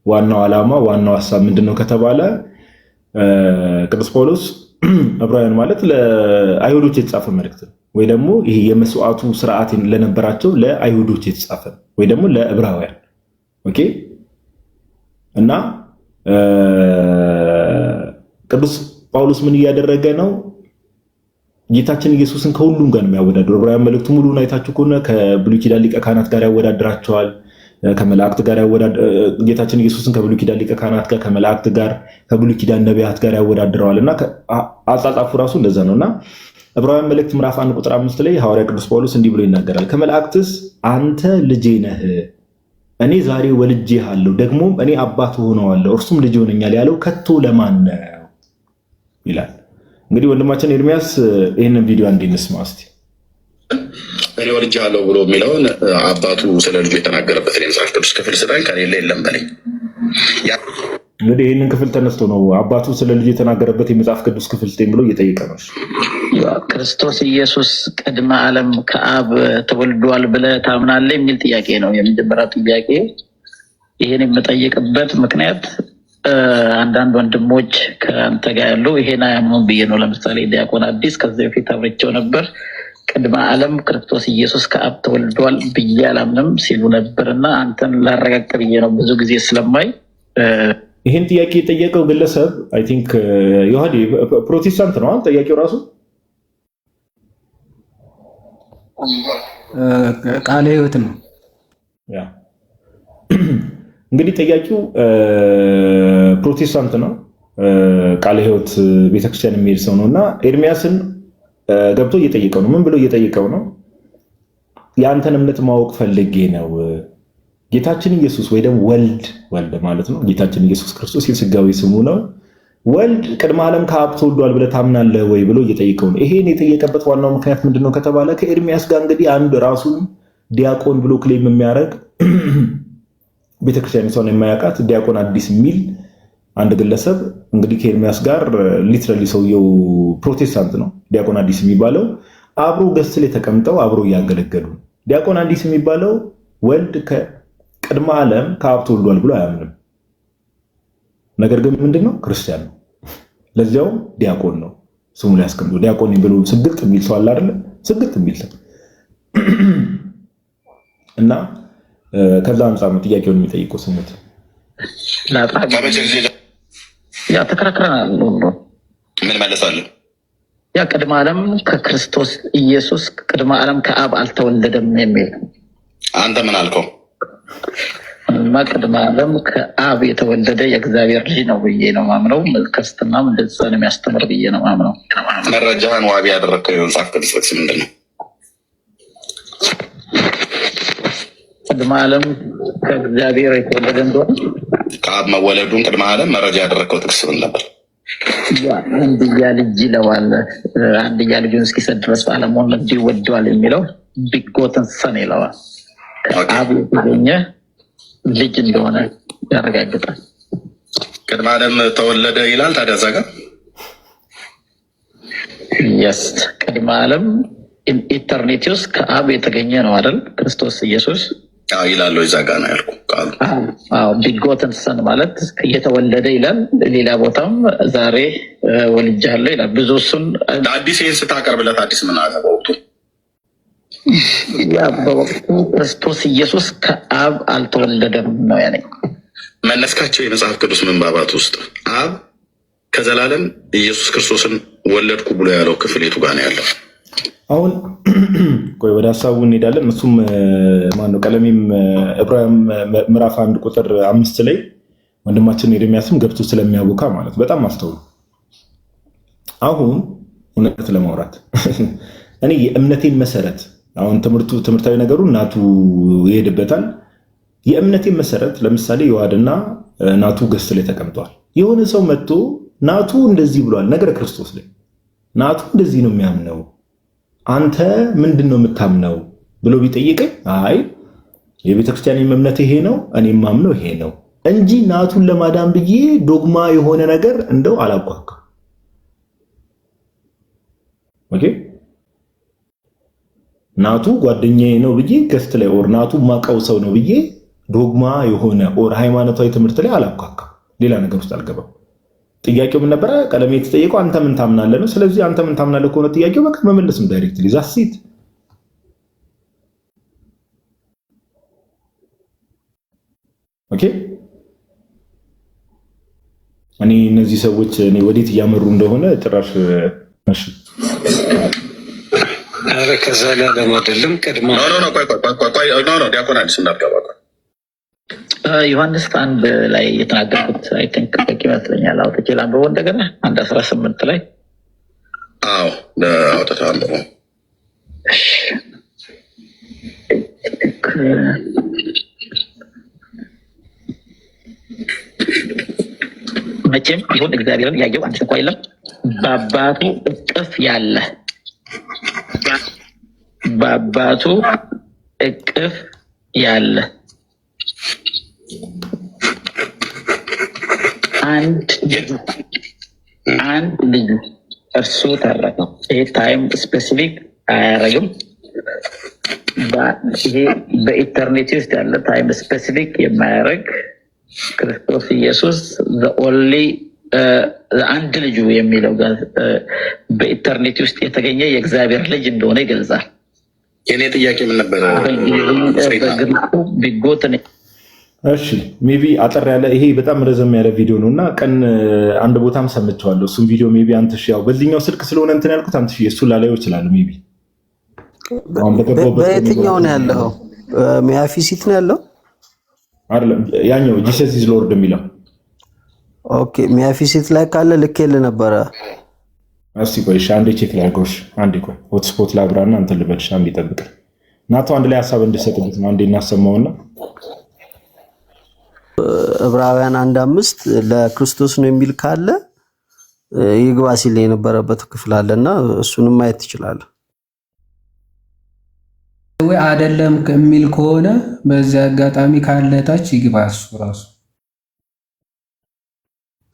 ዋናው ዓላማ ዋናው ሐሳብ ምንድነው ከተባለ ቅዱስ ጳውሎስ ዕብራውያን ማለት ለአይሁዶች የተጻፈ መልእክት ነው ወይ ደግሞ ይሄ የመስዋዕቱ ስርዓት ለነበራቸው ለአይሁዶች የተጻፈ ወይ ደግሞ ለዕብራውያን ኦኬ እና ቅዱስ ጳውሎስ ምን እያደረገ ነው? ጌታችን ኢየሱስን ከሁሉም ጋር ነው የሚያወዳድረው። ዕብራውያን መልእክቱ ሙሉውን አይታችሁ ከሆነ ከብሉይ ኪዳን ሊቀ ካህናት ጋር ያወዳድራቸዋል። ከመላእክት ጋር ጌታችን ኢየሱስን ከብሉይ ኪዳን ሊቀ ካህናት ጋር ከመላእክት ጋር ከብሉይ ኪዳን ነቢያት ጋር ያወዳድረዋል እና አጻጻፉ ራሱ እንደዛ ነው እና ዕብራውያን መልእክት ምዕራፍ 1 ቁጥር 5 ላይ ሐዋርያ ቅዱስ ጳውሎስ እንዲህ ብሎ ይናገራል። ከመላእክትስ አንተ ልጄ ነህ፣ እኔ ዛሬ ወልጄሃለሁ፣ ደግሞም እኔ አባት ሆነዋለሁ፣ እርሱም ልጅ ይሆነኛል ያለው ከቶ ለማን ነው ይላል። እንግዲህ ወንድማችን ኤርሚያስ ይህንን ቪዲዮ እንስማ እስቲ። እኔ ወልጄሃለሁ ብሎ የሚለውን አባቱ ስለ ልጁ የተናገረበት የመጽሐፍ ቅዱስ ክፍል ስጠኝ፣ ከሌለ የለም በለኝ። እንግዲህ ይህንን ክፍል ተነስቶ ነው አባቱ ስለ ልጁ የተናገረበት የመጽሐፍ ቅዱስ ክፍል ስጠኝ ብሎ እየጠየቀ ነው። ክርስቶስ ኢየሱስ ቅድመ ዓለም ከአብ ተወልዷል ብለህ ታምናለህ የሚል ጥያቄ ነው የመጀመሪያ ጥያቄ። ይህን የምጠይቅበት ምክንያት አንዳንድ ወንድሞች ከአንተ ጋር ያሉ ይሄን አያምኑም ብዬ ነው። ለምሳሌ ዲያቆን አዲስ ከዚህ በፊት አብሬቸው ነበር። ቅድመ ዓለም ክርስቶስ ኢየሱስ ከአብ ተወልዷል ብዬ አላምንም ሲሉ ነበር እና አንተን ላረጋግጥ ብዬ ነው ብዙ ጊዜ ስለማይ። ይህን ጥያቄ የጠየቀው ግለሰብ አይ ቲንክ ዮሐዴ ፕሮቴስታንት ነው ጠያቂው ራሱ ቃለ ሕይወት ነው። እንግዲህ ጠያቂው ፕሮቴስታንት ነው፣ ቃለ ሕይወት ቤተክርስቲያን የሚሄድ ሰው ነው እና ኤርሚያስን ገብቶ እየጠየቀው ነው። ምን ብሎ እየጠየቀው ነው? የአንተን እምነት ማወቅ ፈልጌ ነው። ጌታችን ኢየሱስ ወይ ደግሞ ወልድ ማለት ነው። ጌታችን ኢየሱስ ክርስቶስ የሥጋዌ ስሙ ነው። ወልድ ቅድመ ዓለም ከአብ ተወልዷል ብለህ ታምናለህ ወይ ብሎ እየጠየቀው ነው። ይሄን የጠየቀበት ዋናው ምክንያት ምንድነው ከተባለ ከኤርሚያስ ጋር እንግዲህ አንድ ራሱን ዲያቆን ብሎ ክሌም የሚያደርግ ቤተክርስቲያኒቷን የማያውቃት ዲያቆን አዲስ የሚል አንድ ግለሰብ እንግዲህ ከኤርሚያስ ጋር ሊትራሊ ሰውየው ፕሮቴስታንት ነው። ዲያቆን አዲስ የሚባለው አብሮ ገስት ላይ ተቀምጠው አብሮ እያገለገሉ። ዲያቆን አዲስ የሚባለው ወልድ ከቅድመ ዓለም ከአብ ተወልዷል ብሎ አያምንም። ነገር ግን ምንድነው ክርስቲያን ነው። ለዚያውም ዲያቆን ነው። ስሙ ላይ አስቀምጦ ዲያቆን ብሎ ስግጥ የሚል ሰው አለ አይደለ? ስግጥ የሚል ሰው እና ከዛ አንጻር ነው ጥያቄውን የሚጠይቀው። ስሙት። ያ ተከራክረናል። ምን መለሳለሁ? ያ ቅድመ ዓለም ከክርስቶስ ኢየሱስ ቅድመ ዓለም ከአብ አልተወለደም የሚል አንተ ምን አልከው? ቅድመ ዓለም ከአብ የተወለደ የእግዚአብሔር ልጅ ነው ብዬ ነው ማምነው። ክርስትናም እንደዛ ነው የሚያስተምር ብዬ ነው ማምነው። መረጃህን ዋቢ ያደረግከው የመጽሐፍ ቅዱስ ጥቅስ ምንድን ነው? ቅድመ ዓለም ከእግዚአብሔር የተወለደ እንደሆነ ከአብ መወለዱን ቅድመ ዓለም መረጃ ያደረግከው ጥቅስ ምን ነበር? አንድያ ልጅ ይለዋል። አንድያ ልጁን እስኪሰጥ ድረስ በዓለሙን ልጅ ይወደዋል የሚለው ቢጎተን ሰን ይለዋል። ከአብ የተገኘ ልጅ እንደሆነ ያረጋግጣል። ቅድመ ዓለም ተወለደ ይላል። ታዲያ እዛ ጋር የስ ቅድመ ዓለም ኢተርኒቲ ውስጥ ከአብ የተገኘ ነው አይደል? ክርስቶስ ኢየሱስ ይላል። እዛ ጋር ነው ያልኩህ ቃሉ። ቢጎተን ሰን ማለት እየተወለደ ይላል። ሌላ ቦታም ዛሬ ወልጃለሁ ይላል። ብዙ እሱን አዲስ ይህን ስታቀርብለት አዲስ ምን አለ በወቅቱ? ያ በወቅቱ ክርስቶስ ኢየሱስ ከአብ አልተወለደም ነው ያለኝ። መለስካቸው የመጽሐፍ ቅዱስ ምንባባት ውስጥ አብ ከዘላለም ኢየሱስ ክርስቶስን ወለድኩ ብሎ ያለው ክፍል የቱ ጋር ነው ያለው? አሁን ቆይ ወደ ሀሳቡ እንሄዳለን። እሱም ማነው ቀለሜም ዕብራውያን ምዕራፍ 1 ቁጥር 5 ላይ ወንድማችን ኤርሚያስም ገብቶ ስለሚያውካ ማለት በጣም አስተውሉ። አሁን እውነት ለማውራት እኔ የእምነቴን መሰረት አሁን ትምህርታዊ ነገሩ ናቱ ይሄድበታል። የእምነቴን መሰረት ለምሳሌ የዋድና ናቱ ገስት ላይ ተቀምጧል። የሆነ ሰው መጥቶ ናቱ እንደዚህ ብሏል ነገረ ክርስቶስ ላይ ናቱ እንደዚህ ነው የሚያምነው አንተ ምንድን ነው የምታምነው ብሎ ቢጠይቀኝ አይ የቤተክርስቲያን እምነት ይሄ ነው እኔ የማምነው ይሄ ነው እንጂ ናቱን ለማዳን ብዬ ዶግማ የሆነ ነገር እንደው አላቋቋም። ኦኬ ናቱ ጓደኛዬ ነው ብዬ ገስት ላይ ኦር ናቱ ማቀው ሰው ነው ብዬ ዶግማ የሆነ ኦር ሃይማኖታዊ ትምህርት ላይ አላቋቋም። ሌላ ነገር ውስጥ አልገባም። ጥያቄው ምን ነበረ? ቀለሜ የተጠየቀው አንተ ምን ታምናለህ ነው። ስለዚህ አንተ ምን ታምናለህ ከሆነ ጥያቄው በቃ መመለስም ዳይሬክትሊ ዛሲት። ኦኬ እኔ እነዚህ ሰዎች እኔ ወዴት እያመሩ እንደሆነ ጭራሽ እሺ አረ ከዛ ጋር ለማደለም ቀድማ ዲያቆን አዲስ እንዳትገባ ዮሐንስ አንድ ላይ የተናገርኩት አይ ቲንክ በቂ ይመስለኛል። አውጥቼ ላንብበው እንደገና 1:18 ላይ አዎ አውጥተህ አንብበው። መቼም ቢሆን እግዚአብሔርን ያየው አንድ እንኳን የለም በአባቱ እቅፍ ያለ በአባቱ እቅፍ ያለ አንድ ልጁ እርሱ ተረከው። ይሄ ታይም ስፔሲፊክ አያረግም። ይሄ በኢተርኒቲ ውስጥ ያለ ታይም ስፔሲፊክ የማያረግ ክርስቶስ ኢየሱስ ኦንሊ አንድ ልጁ የሚለው ጋር በኢተርኒቲ ውስጥ የተገኘ የእግዚአብሔር ልጅ እንደሆነ ይገልጻል። የኔ ጥያቄ ምን ነበረ? ቢጎትን እሺ ሜቢ አጠር ያለ ይሄ በጣም ረዘም ያለ ቪዲዮ ነው እና ቀን አንድ ቦታም ሰምቼዋለሁ። እሱም ቪዲዮ ሜቢ አንተ ያው በዚህኛው ስልክ ስለሆነ እንትን ያልኩት አንተ እሱ ላላየው ይችላል። ሜቢ በየትኛው ነው ያለው? ሚያፊሲት ነው ያለው አይደለም? ያኛው ጂሰስ ኢዝ ሎርድ የሚለው ኦኬ። ሚያፊሲት ላይ ካለ ልኬልህ ነበረ። እስቲ ቆይ አንዴ ቼክ ላድርገውሽ። አንዴ ቆይ ሆትስፖት ላብራና እንትን ልበልሽ። አንዴ ጠብቅ ናቶ አንድ ላይ ሐሳብ እንድሰጥበት ነው። አንዴ እናሰማውና ዕብራውያን 1:5 ለክርስቶስ ነው የሚል ካለ ይግባ ሲል የነበረበት ክፍል አለና እሱንም ማየት ትችላለህ። ወይ አይደለም ከሚል ከሆነ በዚህ አጋጣሚ ካለ ታች ይግባ እሱ ራሱ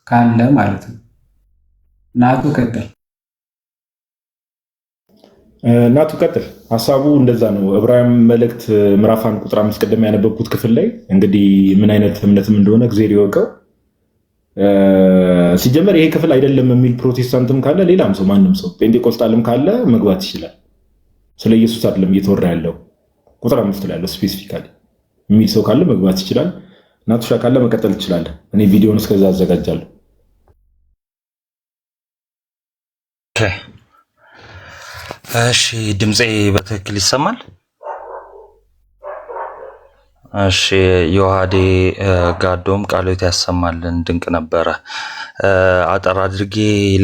ካለ ማለት ነው። ናቱ ቀጥል። ናቱ ቀጥል። ሐሳቡ እንደዛ ነው። ዕብራውያን መልእክት ምዕራፍ 1 ቁጥር 5 ቀደም ያነበብኩት ክፍል ላይ እንግዲህ ምን አይነት እምነትም እንደሆነ እግዚአብሔር ይወቀው። ሲጀመር ይሄ ክፍል አይደለም የሚል ፕሮቴስታንትም ካለ ሌላም ሰው ማንም ሰው ጴንጤቆስጣልም ካለ መግባት ይችላል። ስለ ኢየሱስ አይደለም እየተወራ ያለው ቁጥር 5 ላይ ያለው ስፔሲፊካሊ የሚል ሰው ካለ መግባት ይችላል። ናቱሻ ካለ መቀጠል ትችላለህ። እኔ ቪዲዮውን እስከዛ አዘጋጃለሁ። እሺ ድምፄ በትክክል ይሰማል? እሺ ዮሐዴ ጋዶም ቃሎት ያሰማልን ድንቅ ነበረ። አጠር አድርጌ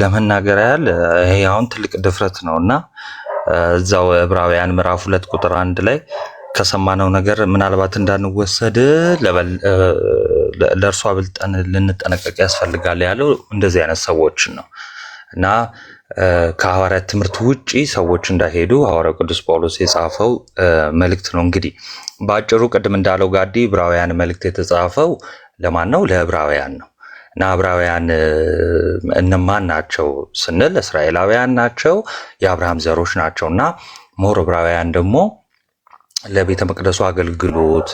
ለመናገር ያህል ይሄ አሁን ትልቅ ድፍረት ነውና እዛው ዕብራውያን ምዕራፍ 2 ቁጥር 1 ላይ ከሰማነው ነገር ምናልባት እንዳንወሰድ ለእርሷ አብልጠን ልንጠነቀቅ ያስፈልጋል ያለው እንደዚህ አይነት ሰዎችን ነው እና ከሐዋርያት ትምህርት ውጪ ሰዎች እንዳይሄዱ ሐዋርያው ቅዱስ ጳውሎስ የጻፈው መልእክት ነው። እንግዲህ በአጭሩ ቅድም እንዳለው ጋዲ ዕብራውያን መልእክት የተጻፈው ለማን ነው? ለዕብራውያን ነው። እና ዕብራውያን እነማን ናቸው ስንል እስራኤላውያን ናቸው፣ የአብርሃም ዘሮች ናቸው። እና ሞር ዕብራውያን ደግሞ ለቤተ መቅደሱ አገልግሎት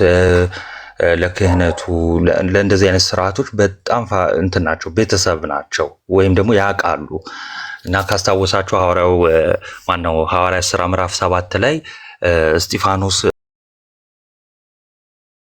ለክህነቱ ለእንደዚህ አይነት ስርዓቶች በጣም እንትን ናቸው፣ ቤተሰብ ናቸው ወይም ደግሞ ያውቃሉ። እና ካስታወሳችሁ ሐዋርያው ማነው ሐዋርያት ሥራ ምዕራፍ 7 ላይ እስጢፋኖስ